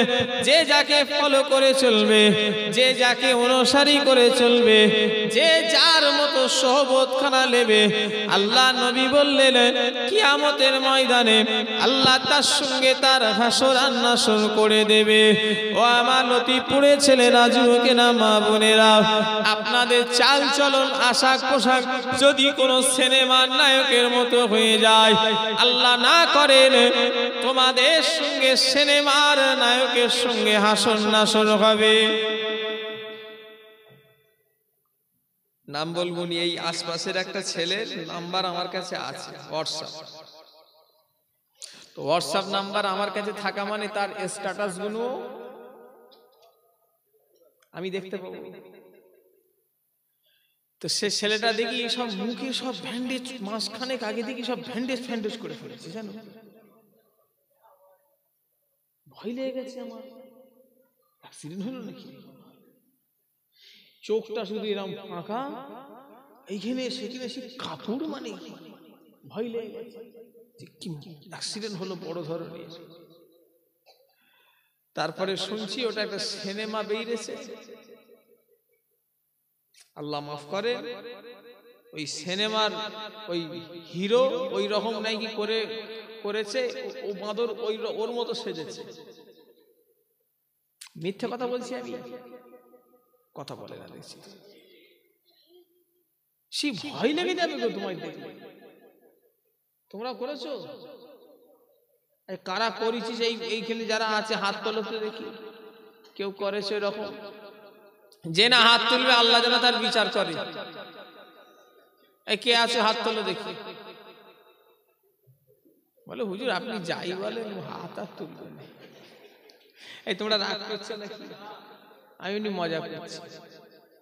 যে যাকে ফলো করে চলবে, যে যাকে অনুসারী করে চলবে, যে যার মতো সোহবতখানা নেবে, আল্লাহ নবী বললেন কিয়ামতের ময়দানে আল্লাহ তার সঙ্গে তার হাসর আর নাসর করে দেবে। ও আমার লতিপুরে ছেলেরা, যুবকেরা, মা বোনেরা, আপনাদের চাল চলন আশাক পোশাক যদি কোনো সিনেমার নায়কের মতো হয়ে যায়, আল্লাহ না করেন তোমাদের সঙ্গে সিনেমার নায়কের সঙ্গে হাসর নাসর হবে। নাম বলবো নি, এই আশপাশের একটা ছেলের নাম্বার আমার কাছে আছে হোয়াটসঅ্যাপ। তো হোয়াটসঅ্যাপ নাম্বার আমার কাছে থাকা মানে তার স্ট্যাটাস গুলো আমি দেখতে পাবো। তো সে ছেলেটা দেখি সব মুখে সব ব্যান্ডেজ, মাসখানেক আগে দেখি সব ব্যান্ডেজ ফ্যান্ডেজ করে ফেলেছে, জানো। ভয় লেগে গেছে আমার, অ্যাক্সিডেন্ট হলো নাকি। চোখটা শুধু এরকম ফাঁকা, এইখানে সেখানে সে কাপড়, মানে ভয় লেগে গেছে কি অ্যাক্সিডেন্ট হলো বড় ধরনের। তারপরে শুনছি ওটা একটা সিনেমা বেরিয়েছে, আল্লাহ মাফ করে, ওই সিনেমার ওই হিরো ওই রকম নাকি করেছে, ও বাঁদর ওর মতো সেজেছে। মিথ্যে কথা বলছি আমি? কথা বলে না দেখছি, সে ভয় লেগে যাবে গো তোমায় দেখলে। তোমরা করেছো? কারা করেছিস এইখানে যারা আছে হাত তোলো তো দেখি, কেউ করেছে এরকম? যে না হাত তুলবে আল্লাহ যেন তার বিচার করে। কে আছে হাত তোলো দেখি। বলে হুজুর আপনি যাই বলেন হাত আর তুলবেন। এই তোমরা রাগ করছো নাকি? আমি এমনি মজা করছি।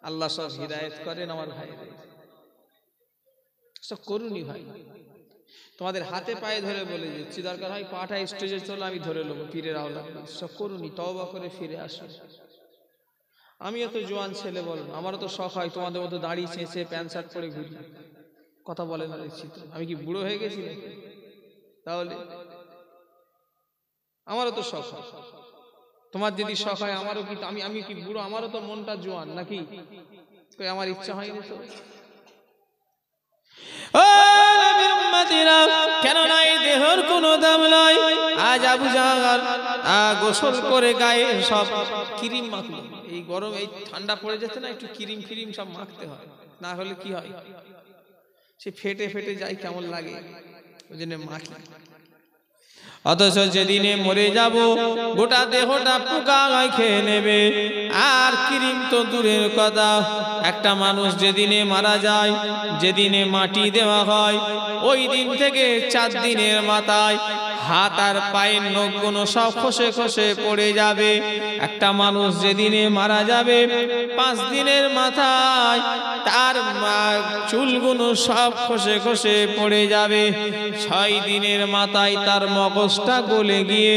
আল্লাহ সব হিদায়েত করেন আমার ভাই, সব করুনি ভাই। তোমাদের হাতে পায়ে ধরে বলে দিচ্ছি, দরকার হয় পাটা স্টেজে চলো, আমি ধরে নেবো, পীরের আওলাদ। সব করুনি, তওবা করে ফিরে আসো। আমিও তো জোয়ান ছেলে, বলো, আমারও তো শখ হয় তোমাদের মতো দাড়ি ছেঁচে প্যান্ট শার্ট পরে ঘুরি। কথা বলে না দেখছি তো, আমি কি বুড়ো হয়ে গেছি নাকি? তাহলে আমারও তো শখ হয়। তোমার যদি শখ হয় আমারও কি, আমি কি বুড়ো? আমারও তো মনটা জোয়ান নাকি? আমার ইচ্ছা হয়নি তো। কেন নাই দেহর কোনো দাম নাই। আজ আবু জাহাল গোসল করে গায়ে সব ক্রিম মাখলো। এই গরম, এই ঠান্ডা পড়ে যাচ্ছে না, একটু ক্রিম ফিরিম সব মাখতে হয়, না হলে কি হয় সে ফেটে ফেটে যায়, কেমন লাগে, ওই জন্য মাখি। অথচ যেদিনে মরে যাব গোটা দেহটা পোকা খেয়ে নেবে, আর ক্রিম তো দূরের কথা। একটা মানুষ যেদিনে মারা যায়, যেদিনে মাটি দেওয়া হয়, ওই দিন থেকে 4 দিনের মাথায় হাত আর পায়ের নখগুলো সব খসে খসে পড়ে যাবে। একটা মানুষ যেদিনে মারা যাবে 5 দিনের মাথায় তার চুলগুলো সব খসে খসে পড়ে যাবে। 6 দিনের মাথায় তার মগজটা গলে গিয়ে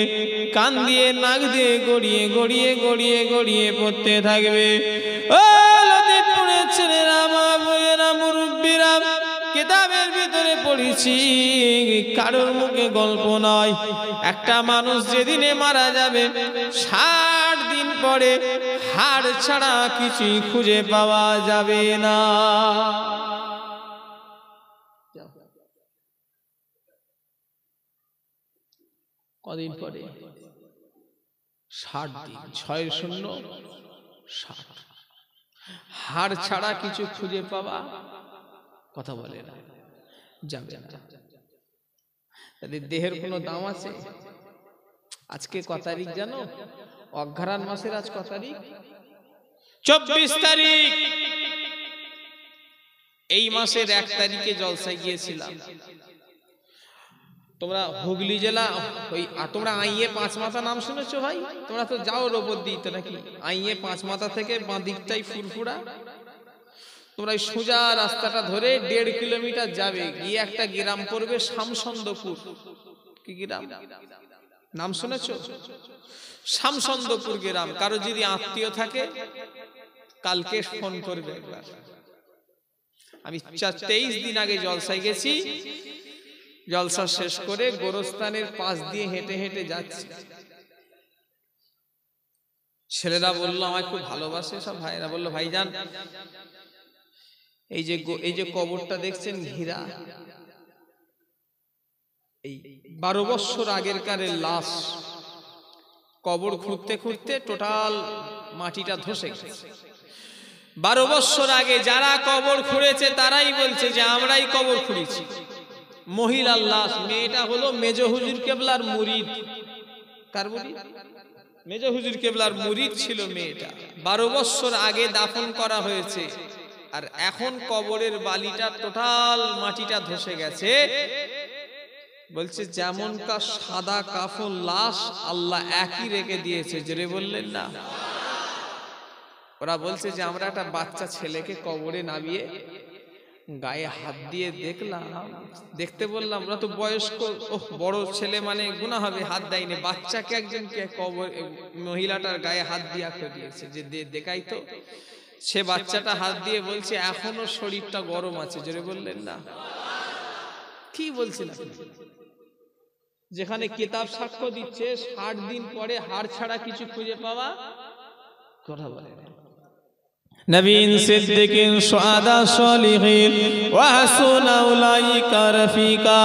কান দিয়ে নাক দিয়ে গড়িয়ে গড়িয়ে গড়িয়ে গড়িয়ে পড়তে থাকবে। ও লতিফপুরের ছেলেরা, মা বোনেরা, মুরব্বীরা, কিতাবের ভিতরে পড়েছি, কারোর মুখে গল্প নয়। একটা মানুষ যেদিনে মারা যাবে 60 দিন পরে হাড় ছাড়া কিছুই খুঁজে পাওয়া যাবে না। কদিন পরে? 60 দিন। 6×0=60। হাড় ছাড়া কিছু খুঁজে পাওয়া, কথা বলে না, যাবে না। তাদের দেহের কোনো দাম আছে? আজকে কত তারিখ জানো? অঘ্রাণ মাসের আজ কত তারিখ? 24 তারিখ। এই মাসের 1 তারিখে জলসায় গিয়েছিলাম। তোমরা হুগলি জেলা, ওই তোমরা আইয়ে 5 মাথা নাম শুনেছো ভাই? তোমরা তো যাও রোবর দিতে নাকি? আইয়ে 5 মাথা থেকে বাঁ দিকটাই ফুরফুরা। তোমরা সোজা রাস্তাটা ধরে 1.5 কিলোমিটার যাবে, গিয়ে একটা গ্রাম পড়বে শামসন্দপুর। কি গ্রাম নাম শুনেছো? শামসন্দপুর গ্রাম। কারো যদি আত্মীয় থাকে কালকে ফোন করবে একবার। আমি 23 দিন আগে জলসায় গেছি। জলসা শেষ করে গোরস্থানের পাশ দিয়ে হেঁটে হেঁটে যাচ্ছি। ছেলেরা বললো আমায় খুব ভালোবাসে, সব ভাইরা বললো ভাইজান এই যে কবরটা দেখছেন ঘিরা, এই 12 বছর আগের কারের লাশ। কবর খুঁড়তে খুঁড়তে টোটাল মাটিটা ধসে গেছে। 12 বছর আগে যারা কবর খুঁড়েছে তারাই বলছে যে আমরাই কবর খুঁড়েছি। মহিলার লাশ, মেয়েটা হলো মেজ হুজুর কেবলার মুরিদ। কার মুরিদ? মেজ হুজুর কেবলার মুরিদ ছিল মেয়েটা। 12 বছর আগে দাফন করা হয়েছে, আর এখন কবরের বালিটা টোটাল মাটিটা ধসে গেছে। বলছে যেমনকার সাদা কাফন লাশ আল্লাহ একই রেখে দিয়েছে, জোরে বললেন না। ওরা বলছে যে আমরা একটা বাচ্চা ছেলেকে কবরে নামিয়ে গায়ে হাত দিয়ে দেখলাম, দেখতে বললাম, ওরা তো বয়স্ক, বড় ছেলে মানে গুনাহ হবে, হাত দেয়নি, বাচ্চাকে একজনকে কবর মহিলাটার গায়ে হাত দিয়ে আঁকড়ে দিয়েছে, যে দেখাই তো। সে বাচ্চাটা হাত দিয়ে বলছে এখনো শরীরটা গরম আছে, জোরে বললেন না। কি বলছেন আপনি? যেখানে কিতাব সাক্ষ্য দিচ্ছে 60 দিন পরে হাড় ছাড়া কিছু খুঁজে পাওয়া কথা বলে। নবীন সিদ্দিকিন শুহাদা সালিহিন ওয়া হাসুনা উলাইকা রাফিকা।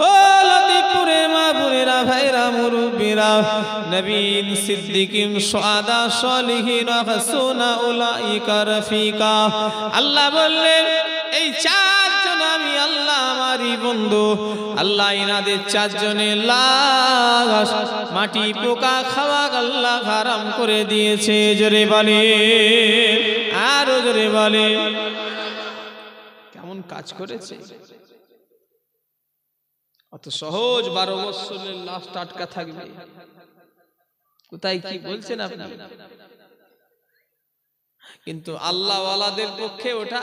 ও লতিফপুরের মা বোনেরা, ভাইরা, মুরব্বিরা, নবীন সিদ্দিকিন শুহাদা সালিহিন ওয়া হাসুনা উলাইকা রাফিকা। আল্লাহ বললেন এই চারজন আমি আল্লাহ আমারই বন্ধু। আল্লাহ ইনাদের চারজনের লাশ মাটি পোকা খাওয়া আল্লাহ হারাম করে দিয়েছে, জোরে বলে, আরো জোরে বলে। কেমন কাজ করেছে? অত সহজ 12 বছরের লাশ টাটকা থাকবে? কোথায় কি বলছেন আপনি? কিন্তু আল্লাহ ওয়ালাদের পক্ষে ওটা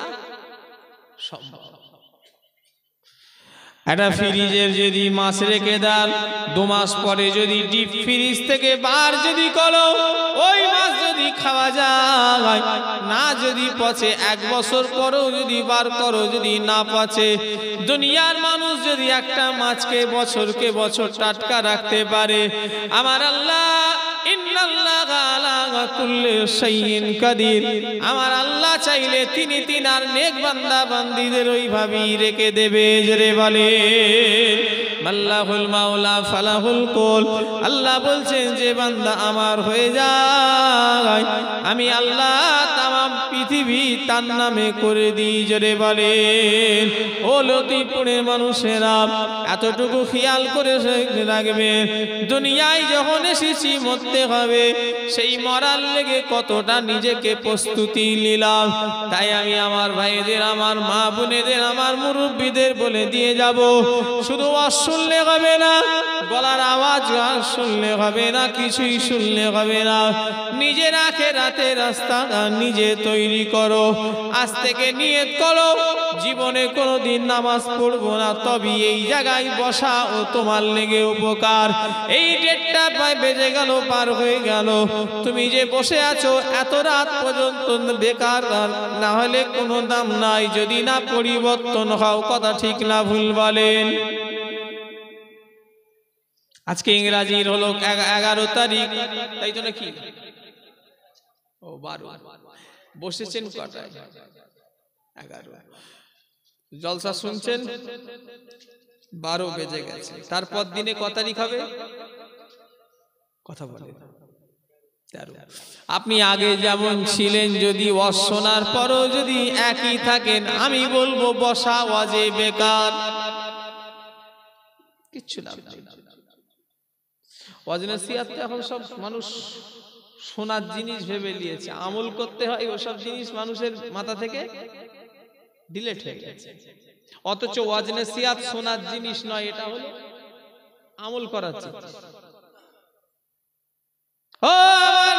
সম্ভব। একটা ফ্রিজের যদি মাছ রেখে দেন, 2 মাস পরে যদি ডিপ ফ্রিজ থেকে বার যদি করো, ওই মাছ যদি খাওয়া যায় না, যদি পচে 1 বছর পরেও যদি বার করো যদি না পচে, দুনিয়ার মানুষ যদি একটা মাছকে বছরকে বছর টাটকা রাখতে পারে, আমার আল্লাহ ইন্নাল্লাহা আলা কুল্লি শাইইন কাদির, আমার আল্লাহ চাইলে তিনি তিনার নেক বান্দা বান্দীদের ওইভাবেই রেখে দেবে, জোরে বলে মাল্লাহুল মাওলা ফালাহুল কুল। আল্লাহ বলছেন যে বান্দা আমার হয়ে যায়, আমি আল্লাহ তামাম পৃথিবী তার নামে করে দিই, জোরে বলে। ও লতিফপুরের মানুষেরা এতটুকু খেয়াল করে রাখবেন, দুনিয়ায় যখন এসেছি মরতে হবে, সেই মরার লেগে কতটা নিজেকে প্রস্তুতি নিলাম। তাই আমি আমার ভাইদের, আমার মা বোনেদের, আমার মুরব্বীদের বলে দিয়ে যাব, শুধু শুনলে হবে না, গলার আওয়াজ শুনলে হবে না, কিছুই শুনলে হবে না। নিজের আখিরাতের রাস্তা নিজে তৈরি করো। আজ থেকে নিয়ত করো জীবনে কোনোদিন নামাজ পড়বো না, তবে এই জায়গায় বসা ও তোমার লেগে উপকার। এই 1:30 বেজে গেল, পার হয়ে গেল, তুমি যে বসে আছো এত রাত পর্যন্ত বেকার, না হলে কোনো দাম নাই যদি না পরিবর্তন হও। কথা ঠিক না ভুল বলেন? আজকে ইংরাজির হলো 11 তারিখ, তাই তো নাকি? ও 12 বসেছেন কটায়? 11। জলসা শুনছেন 12 বেজে গেছে। তারপর দিনে কত তারিখ হবে? কথা বলেন। 13। আপনি আগে যেমন ছিলেন, যদি শোনার পরও যদি একই থাকেন, আমি বলবো বসা ওয়াজে বেকার, কিচ্ছু না। ওয়াজ নসিহত এখন সব মানুষ শোনার জিনিস ভেবে নিয়েছে, আমল করতে হয় ওসব জিনিস মানুষের মাথা থেকে ডিলিট হয়ে গেছে। অথচ ওয়াজ নসিহত শোনার জিনিস নয়, এটা হলো আমল করার জিনিস। ও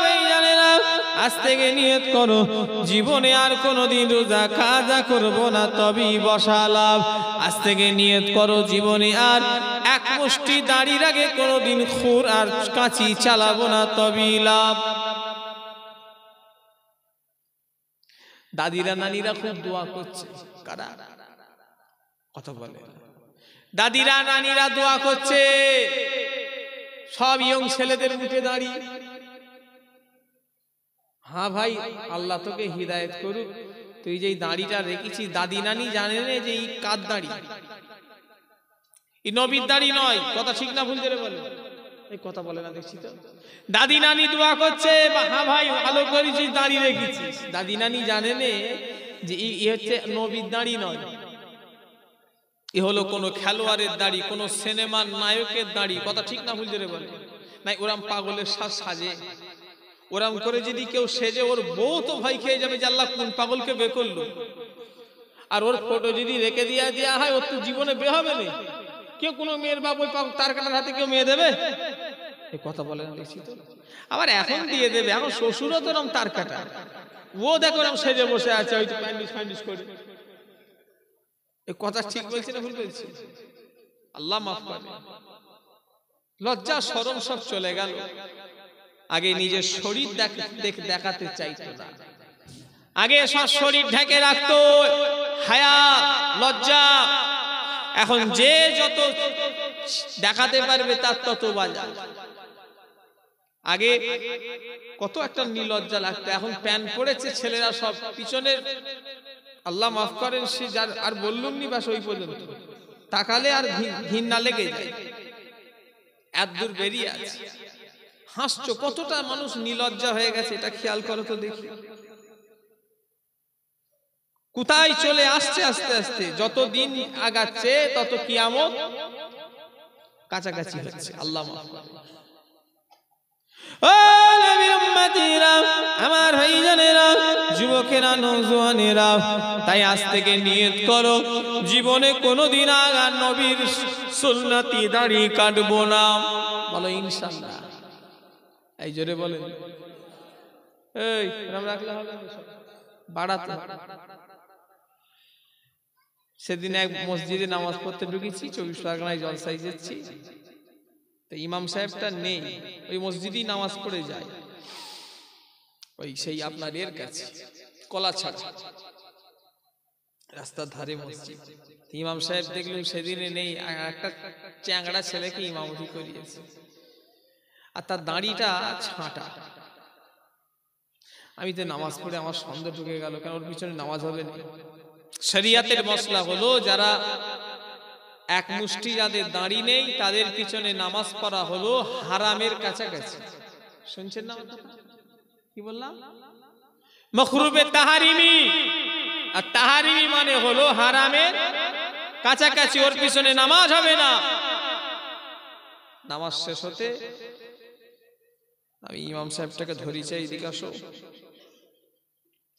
ভাইজানেরা, আজ থেকে নিয়ত করো জীবনে আর কোনোদিন রোজা কাজা করব না, তবেই বসা লাভ। আজ থেকে নিয়ত করো জীবনে আর এক মুষ্টি দাড়ির আগে কোনোদিন খুর আর কাঁচি চালাবো না, তবেই লাভ। দাদিরা নানিরা খুব দোয়া করছে। কারা? কথা বলে। দাদিরা নানিরা দোয়া করছে, সব ইয়ং ছেলেদের মুখে দাঁড়িয়ে, হ্যাঁ ভাই আল্লাহ তোকে হিদায়েত করুক, তুই যেই দাড়িটা রেখেছিস, দাদি নানি জানে না যে এই কার দাড়ি, এই নবীর দাড়ি নয়। কথা ঠিক না ভুল করে বলে? এই কথা বলে না দেখছি তো। দাদি নানি দোয়া করছে, হ্যাঁ ভাই ভালো করেছিস দাড়ি রেখেছিস। দাদি নানি জানে না যে এই হচ্ছে নবীর দাড়ি নয়, এ হলো কোন খেলোয়াড়ের দাড়ি, কোন সিনেমার নায়কের দাড়ি। কথা ঠিক না ভুল করে বলে? নাই ওরাম পাগলের সাজ সাজে, ওরাম করে যদি কেউ সেজে, ওর বউ তো ভাই খেয়ে যাবে যে আল্লাহ কোন পাগলকে বে করলো। আর ওর ফটো যদি রেখে দেওয়া হয়, ওর তো জীবনে বে হবে না। কেউ কোনো মেয়ের বাপ ওই তার কাটার হাতে কেউ মেয়ে দেবে? এই কথা বলে না দেখছি তো। আবার এখন দিয়ে দেবে, এখন শ্বশুরও তো এরকম তার কাটা, ও দেখো এরকম সেজে বসে আছে হয়তো প্যান্ডিস ফ্যান্ডিস করে। এই কথা ঠিক বলছি না ভুল বলছি? আল্লাহ মাফ করে। লজ্জা শরম সব চলে গেল। আগে নিজের শরীর দেখাতে চাইতো না, আগে সব শরীর ঢেকে রাখতো, হায়া লজ্জা। এখন যে যত দেখাতে পারবে তার তত বাজার। আগে কত একটা নির্লজ্জা লাগতো, এখন প্যান্ট পরেছে ছেলেরা সব পিছনের, আল্লাহ মাফ করেন, সে যার আর বললুম নি বাস ওই পর্যন্ত, তাকালে আর ঘৃণা লেগে যায়, এত দূর বেরিয়ে আছে। হাসছো, কতটা মানুষ নির্লজ্জা হয়ে গেছে, এটা খেয়াল করো তো দেখি। কোথায় চলে আসছে আস্তে আস্তে, যত দিন আগাচ্ছে তত কিয়ামত কাছাকাছি হচ্ছে। আল্লাহ মাফ করে। ও নবীর উম্মতিরা, আমার ভাইজানেরা, যুবকেরা, নওজোয়ানেরা, তাই আজ থেকে নিয়ত করো জীবনে কোনোদিন আগার নবীর সুন্নতি দাড়ি কাটবো না। বলো ইনশাআল্লাহ। এই জোরে বলেন। এই নাম রাখলে হবে বাড়াতে। সেদিন এক মসজিদে নামাজ পড়তে ঢুকেছি, 24 পরগনায় জলসায় যাচ্ছি, তো ইমাম সাহেবটা নেই, ওই মসজিদেই নামাজ পড়ে যায়, ওই সেই আপনার এর কাছে কলাছাড়া রাস্তার ধারে মসজিদ। ইমাম সাহেব দেখলাম সেদিনে নেই, একটা চ্যাংড়া ছেলেকে ইমামতি করিয়েছে, আর তার দাড়িটা ছাঁটা। আমি তো নামাজ পড়ে আমার সন্দেহ ঢুকে গেল, কারণ ওর পিছনে নামাজ হবে না। শরিয়াতের মসলা হলো, যারা এক মুষ্টি যাদের দাঁড়ি নেই তাদের পিছনে নামাজ পড়া হলো হারামের কাছাকাছি। শুনছেন না কি বললাম? মাকরুবে তাহারিমি, আর তাহারিমি মানে হলো হারামের কাছাকাছি, ওর পিছনে নামাজ হবে না। নামাজ শেষ হতে আমি ইমাম সাহেবটাকে ধরি, চাই এদিকে আসো,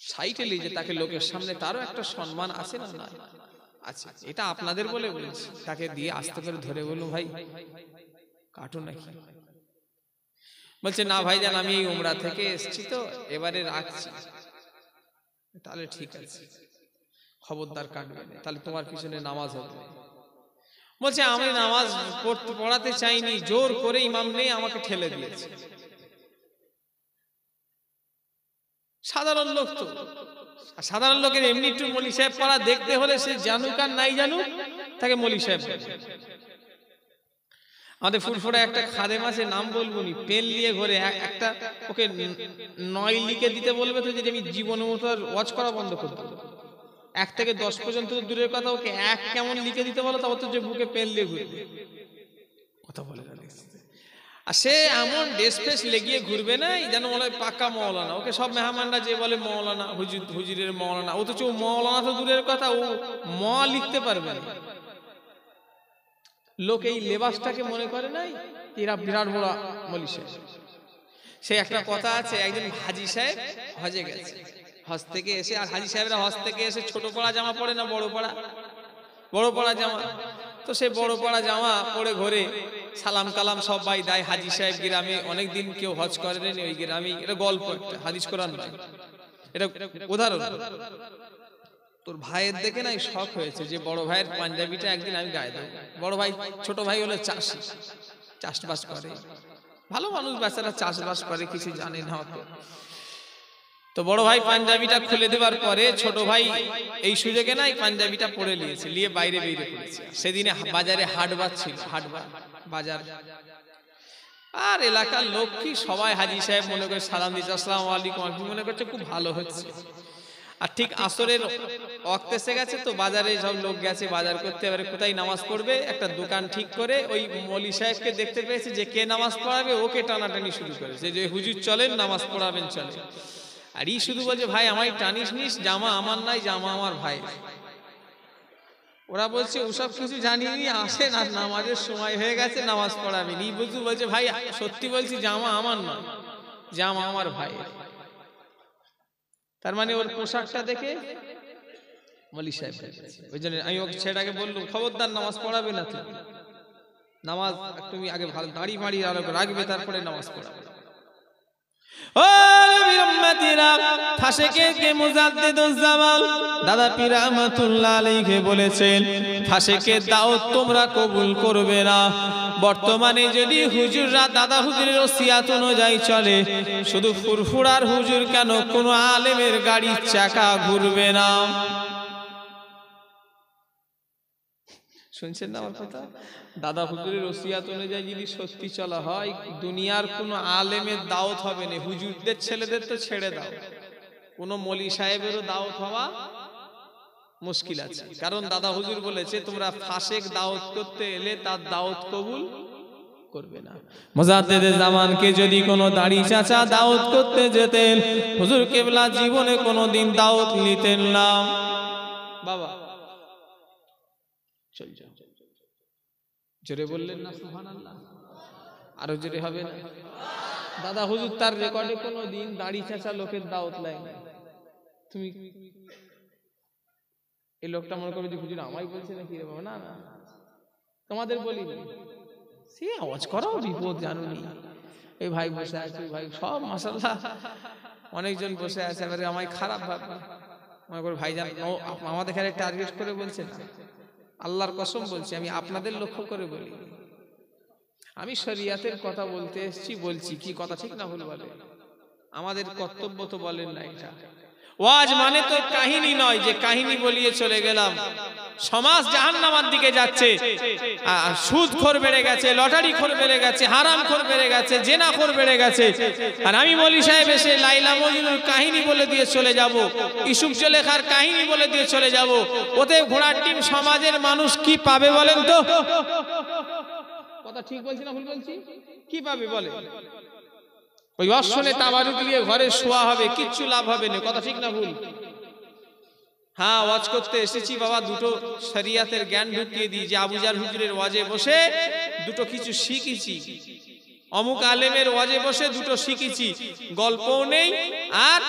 সাইটে নিয়ে যে তাকে লোকের সামনে, তারও একটা সম্মান আছে না? না আছে, এটা আপনাদের বলে বলছি। তাকে দিয়ে আস্তে করে ধরে বলুন, ভাই কাটো নাকি? বলছে না ভাইজান, আমি উমরা থেকে এসেছি তো এবারে রাখছি। তাহলে ঠিক আছে, খবরদার কাটবে না, তাহলে তোমার পিছনে নামাজ হবে। বলছে আমি নামাজ পড়াতে চাইনি, জোর করে ইমাম নেই আমাকে ঠেলে দিয়েছে। সাধারণ লোক তো, সাধারণ লোকের এমনি একটু মৌলী সাহেব পড়া দেখতে হলে সে জানুক আর নাই জানুক, তাকে মৌলী সাহেব। আমাদের ফুরফুরা একটা খাদেম আছে, নাম বলবো নি, পেন নিয়ে ঘরে একটা, ওকে 9 লিখে দিতে বলবে তো, যদি আমি জীবনের মতো ওয়াচ করা বন্ধ করতে, 1 থেকে 10 পর্যন্ত দূরের কথা, ওকে 1 কেমন লিখে দিতে বলো, তাও তো যে বুকে পেন নিয়ে ঘুরবে, কথা বলে না। আর সে এমন ড্রেস ফ্রেস লেগিয়ে ঘুরবে না যেন মনে হয় পাকা মৌলানা। ওকে সব মেহমানরা যে বলে মৌলানা, হুজুরের মৌলানা, অথচ মৌলানা তো দূরের কথা, ও ম লিখতে পারবে না। লোক এই লেবাসটাকে মনে করে নাই এরা বিরাট বড় মৌলী সাহেব। সে একটা কথা আছে, একজন হাজি সাহেব হজে গেছে, হজ থেকে এসে, আর হাজি সাহেবরা হজ থেকে এসে ছোট পড়া জামা পরে না, বড় পড়া জামা, তো সে বড় পড়া জামা পরে ঘরে সালাম কালাম সবাই দেয়। হাজি সাহেব গ্রামে অনেকদিন কেউ হজ করেন ওই গ্রামে, এটা গল্প, একটা হাদিস কোরআন নয়, এটা উদাহরণ। তোর ভাইয়ের দেখে নাই শখ হয়েছে যে বড় ভাইয়ের পাঞ্জাবিটা একদিন আমি গায়ে দেবো। বড় ভাই, ছোট ভাই হলো চাষি, চাষবাস করে, ভালো মানুষ বেচারা, চাষবাস করে, কিছু জানে না হতো। তো বড় ভাই পাঞ্জাবিটা খুলে দেওয়ার পরে ছোট ভাই এই সুযোগে নাই পাঞ্জাবিটা পরে নিয়েছে, নিয়ে বাইরে বেরিয়ে পড়েছে। সেদিনে বাজারে হাটবার ছিল, হাটবার বাজার, আর এলাকার লোক কি সবাই হাজি সাহেব মনে করে সালাম দিচ্ছে, আসসালামু আলাইকুম, আপনি মনে করছে খুব ভালো হচ্ছে। আর ঠিক আসরের ওয়াক্ত এসে গেছে, তো বাজারে সব লোক গেছে বাজার করতে, এবারে কোথায় নামাজ পড়বে একটা দোকান ঠিক করে, ওই মৌলী সাহেবকে দেখতে পেয়েছে যে কে নামাজ পড়াবে, ওকে টানাটানি শুরু করেছে যে হুজুর চলেন নামাজ পড়াবেন চলে। আর ই শুধু বলছে ভাই আমায় টানিস নিস, জামা আমার নাই, জামা আমার ভাই। ওরা বলছে ওসব কিছু জানিনি, আসে না, নামাজের সময় হয়ে গেছে, নামাজ পড়াবেন। ই বলছে ভাই সত্যি বলছি, জামা আমার নয়, জামা আমার ভাই। তার মানে ওর পোশাকটা দেখে মৌলী সাহেব, ওই জন্য আমি ওকে ছেলেটাকে বললাম খবরদার নামাজ পড়াবে না তুমি। নামাজ তুমি আগে ভালো দাড়ি মাড়ি রাখবে, তারপরে নামাজ পড়াবে। ও বিরম্মাতিরা, ফাশেকে কে মুজাদ্দিদুজ্জামান দাদা পীর রহমাতুল্লাহ আলাইহি বলেছেন, ফাশেকে দাওয়াত তোমরা কবুল করবে না। বর্তমানে যদি হুজুররা দাদা হুজুরের ওসিয়াত অনুযায়ী চলে, শুধু ফুরফুরার হুজুর কেন, কোন আলেমের গাড়ির চাকা ঘুরবে না। শুনছেন না আমার কথা? দাদা হুজুরের ওসিয়াত অনুযায়ী যদি সত্যি চলা হয়, দুনিয়ার কোনো আলেমের দাওয়াত হবে না। হুজুরদের ছেলেদের তো ছেড়ে দাও, কোনো মলি সাহেবেরও দাওয়াত হওয়া মুশকিল আছে। কারণ দাদা হুজুর বলেছে, তোমরা ফাসেক দাওয়াত করতে এলে তার দাওয়াত কবুল করবে না। মুজাদ্দিদে জামানকে যদি কোনো দাড়ি চাচা দাওয়াত করতে যেতেন, হুজুর কেবলা জীবনে কোনোদিন দাওয়াত নিতেন না। বাবা চল যাও, জোরে বললেন না সুবহানাল্লাহ? আরো জোরে হবে না? দাদা হুজুর তার রেকর্ডে কোনো দিন দাড়ি চাচা লোকের দাওয়াত নেয় না। তুমি এই লোকটা মনে করবে যে হুজুর আমায় বলছে নাকি? না না, তোমাদের বলি, সে আওয়াজ করো বিপদ জানুনি। এই ভাই বসে আছে, ভাই সব মাশাআল্লাহ অনেকজন বসে আছে, এবারে আমায় খারাপ ভাববে, মনে করে ভাইজান আমাদের এখানে টার্গেট করে বলছে না। আল্লাহর কসম বলছি, আমি আপনাদের লক্ষ্য করে বলি, আমি শরিয়াতের কথা বলতে এসেছি, বলছি কি কথা ঠিক না ভুল বলে? আমাদের কর্তব্য তো বলেন না এটা। ওয়াজ মানে তো কাহিনী নয় যে কাহিনী বলিয়ে চলে গেলাম। সমাজ জাহান্নামের দিকে যাচ্ছে, সুদখোর বেড়ে গেছে, লটারিখোর বেড়ে গেছে, হারামখোর বেড়ে গেছে, জেনাখোর বেড়ে গেছে। আর আমি মৌলভী সাহেব এসে লাইলা মজনুর কাহিনী বলে দিয়ে চলে যাব, ইউসুফ জুলেখার কাহিনী বলে দিয়ে চলে যাব। ওতে ঘোড়ার টিম সমাজের মানুষ কি পাবে বলেন তো? কথা ঠিক বলছি না ভুল বলছি? কি পাবে বলে? ওই অশ্বনে তাবারুক দিয়ে ঘরে শোয়া হবে, কিচ্ছু লাভ হবে না। কথা ঠিক না ভুল? হ্যাঁ, ওয়াজ করতে এসেছি বাবা, দুটো শরিয়াতের জ্ঞান ঢুকিয়ে দিই যে আবুজার হুজুরের ওয়াজে বসে দুটো কিছু শিখেছি, অমুক আলেমের ওয়াজে বসে দুটো শিখেছি, গল্পও নেই আর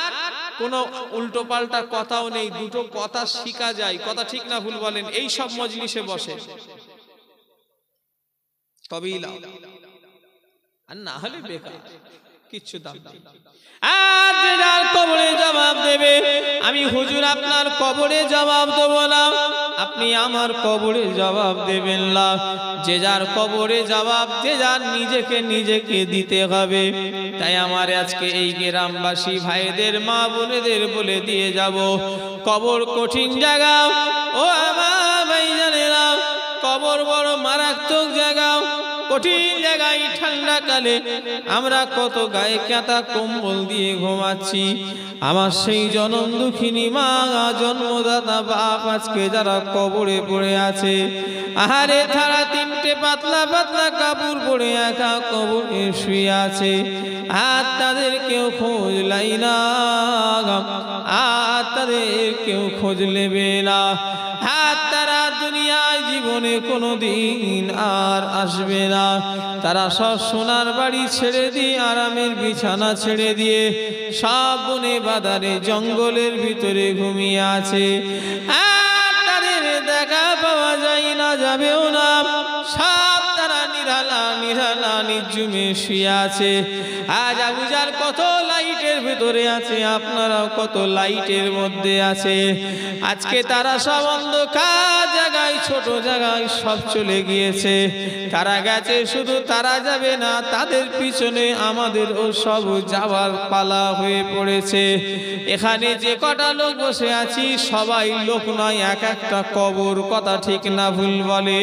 কোনো উল্টো পাল্টা কথাও নেই, দুটো কথা শিখা যায়। কথা ঠিক না ভুল বলেন? এই সব মজলিসে বসে তবেই লাভ, আর না হলে বেকার, কিচ্ছু দাম নেই। আর যার কবরে জবাব দেবে, আমি হুজুর আপনার কবরে জবাব দেব না, আপনি আমার কবরে জবাব দেবেন না। যে যার কবরে জবাব যে যার নিজেকে দিতে হবে। তাই আমার আজকে এই গ্রামবাসী ভাইদের মা বোনেদের বলে দিয়ে যাব, কবর কঠিন জায়গা। ও আমার ভাইজানেরা, কবর বড় মারাত্মক জায়গা, কঠিন জায়গায়। ঠান্ডা কালে আমরা কত গায়ে কাঁথা কম্বল দিয়ে ঘুমাচ্ছি। আমার সেই জনম দুঃখিনী মা, জন্মদাতা বাপ আজকে যারা কবরে পড়ে আছে, আহারে তারা তিনটে পাতলা পাতলা কাপড় পরে একা কবরে শুয়ে আছে। আর তাদের কেউ খোঁজ লাই না, আর তাদের কেউ খোঁজ নেবে না। আর তারা দুনিয়ায় জীবনে কোনোদিন আর আসবে না। তারা সব সোনার বাড়ি ছেড়ে দিয়ে, আরামের বিছানা ছেড়ে দিয়ে সব বনে বাদারে জঙ্গলের ভিতরে ঘুমিয়ে আছে। আর তাদের দেখা পাওয়া যায় না, যাবেও না। সব তারা নিরালা নিঝুমে শুয়ে আছে। আজ আবুজার কত লাইটের ভিতরে আছে, আপনারাও কত লাইটের মধ্যে আছে। আজকে তারা সব অন্ধকার জায়গায়, ছোট জায়গায় সব চলে গিয়েছে। তারা গেছে, শুধু তারা যাবে না, তাদের পিছনে আমাদেরও সব যাওয়ার পালা হয়ে পড়েছে। এখানে যে কটা লোক বসে আছি সবাই লোক নয়, এক একটা কবর। কথা ঠিক না ভুল বলে?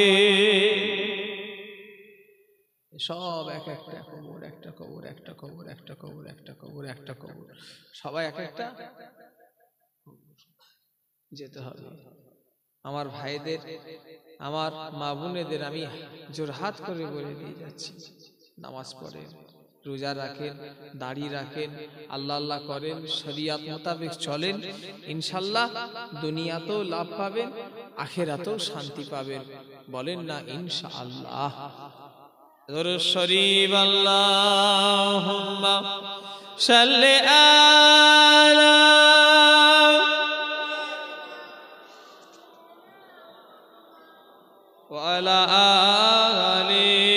সব এক একটা কবর, একটা কবর, একটা কবর, একটা কবর, একটা কবর, একটা কবর, সবাই এক একটা যেতে হবে। আমার ভাইদের, আমার মা বোনেদের আমি জোরহাত করে বলে দিয়ে যাচ্ছি, নামাজ পড়েন, রোজা রাখেন, দাড়ি রাখেন, আল্লাহ আল্লাহ করেন, শরিয়াত মোতাবেক চলেন, ইনশাল্লাহ দুনিয়াতেও লাভ পাবেন, আখিরাতেও শান্তি পাবেন। বলেন না ইনশাআল্লাহ? দরুদ শরীফ আল্লাহুম্মা সাল্লি আলা ওয়া আলা আলি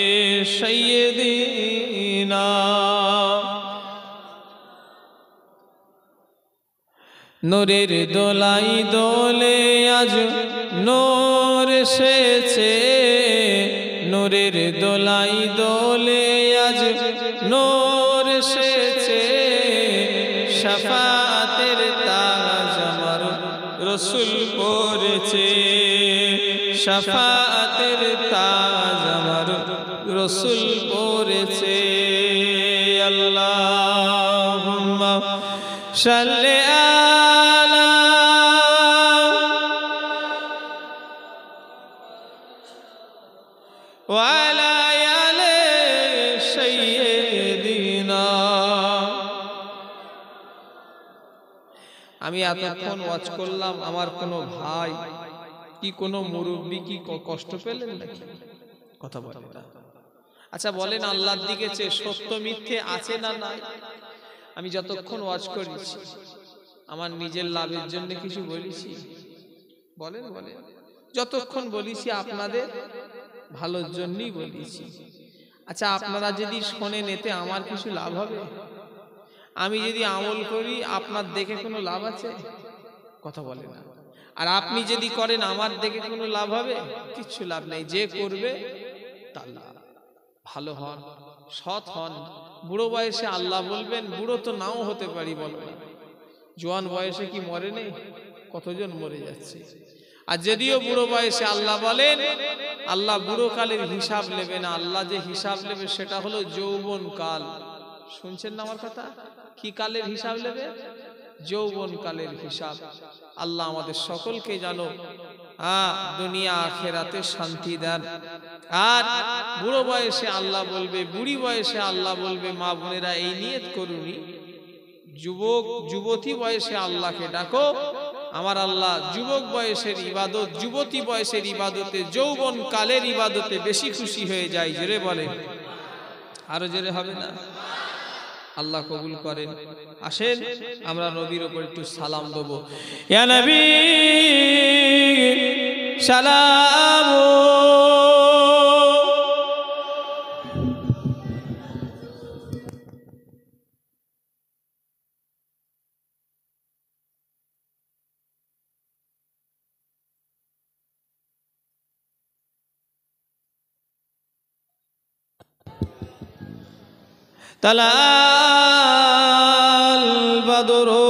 নূরের দোলাই দোলে আজ নূর এসেছে, নূরের দোলাই দোলে আজ নূর এসেছে, শাফাতের তাজ আমার রসুল পড়েছে, শাফাতের তাজ আমার রসুল পড়েছে। আল্লাহুম্মা সাল্লি আলা ওয়া আলা আলি সাইয়্যিদিনা। আমি এতক্ষণ ওয়াজ করলাম, আমার কোনো ভাই কি কোনো মুরব্বী কি কষ্ট পেলেন নাকি? কথা বলেন না। আচ্ছা বলেন, আল্লাহর দিকে চেয়ে সত্য মিথ্যে আছে না নাই? আমি যতক্ষণ ওয়াজ করেছি আমার নিজের লাভের জন্য কিছু বলেছি? বলেন বলেন। যতক্ষণ বলেছি আপনাদের ভালোর জন্যই বলেছি। আচ্ছা আপনারা যদি শোনেন এতে আমার কিছু লাভ হবে? আমি যদি আমল করি আপনার দেখে কোনো লাভ আছে? কথা বলে না। আর আপনি যদি করেন আমার দেখে কোনো লাভ হবে? কিচ্ছু লাভ নেই। যে করবে তার লাভ। ভালো হন, সৎ হন। বুড়ো বয়সে আল্লাহ বলবেন, বুড়ো তো নাও হতে পারি বলো না, জোয়ান বয়সে কি মরে নেই? কতজন মরে যাচ্ছে। আর যদিও বুড়ো বয়সে আল্লাহ বলেন, আল্লাহ বুড়ো কালের হিসাব নেবে না, আল্লাহ যে হিসাব নেবে সেটা হলো যৌবন কাল। শুনছেন না আমার কথা? কি কালের হিসাব নেবে? যৌবন কালের হিসাব। আল্লাহ আমাদের সকলকে জানো দুনিয়া আখেরাতে শান্তি দেন। আর বুড়ো বয়সে আল্লাহ বলবে, বুড়ি বয়সে আল্লাহ বলবে, মা বোনেরা এই নিয়ত করুনি, যুবক যুবতী বয়সে আল্লাহকে ডাকো, আমার আল্লাহ যুবক বয়সের ইবাদত, যুবতী বয়সের ইবাদতে, যৌবন কালের ইবাদতে বেশি খুশি হয়ে যায়। জোরে বলেন, আরো জোরে হবে না? আল্লাহ কবুল করেন। আসেন আমরা নবীর উপর একটু সালাম দেবো। ইয়া নবী সালাম। তালাল বাদরু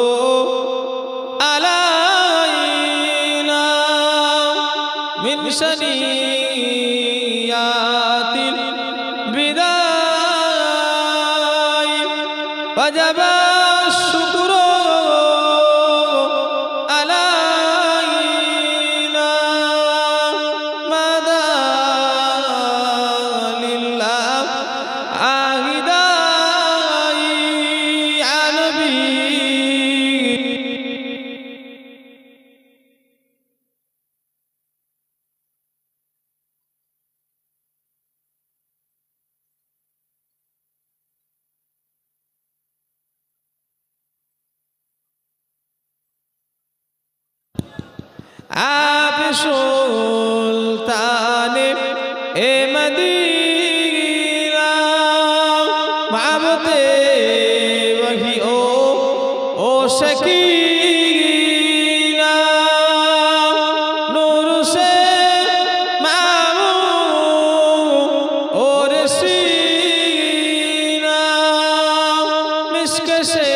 আলাইনা মিন সানিয়াতিল বিদায় ওয়াজাবা শুকরু আলাইনা মাদা লিল্লাহ আহিদা। आप सुल्तान ए मदीना माबते वही ओ शकीना नूर से मामू और सीना मिस्क से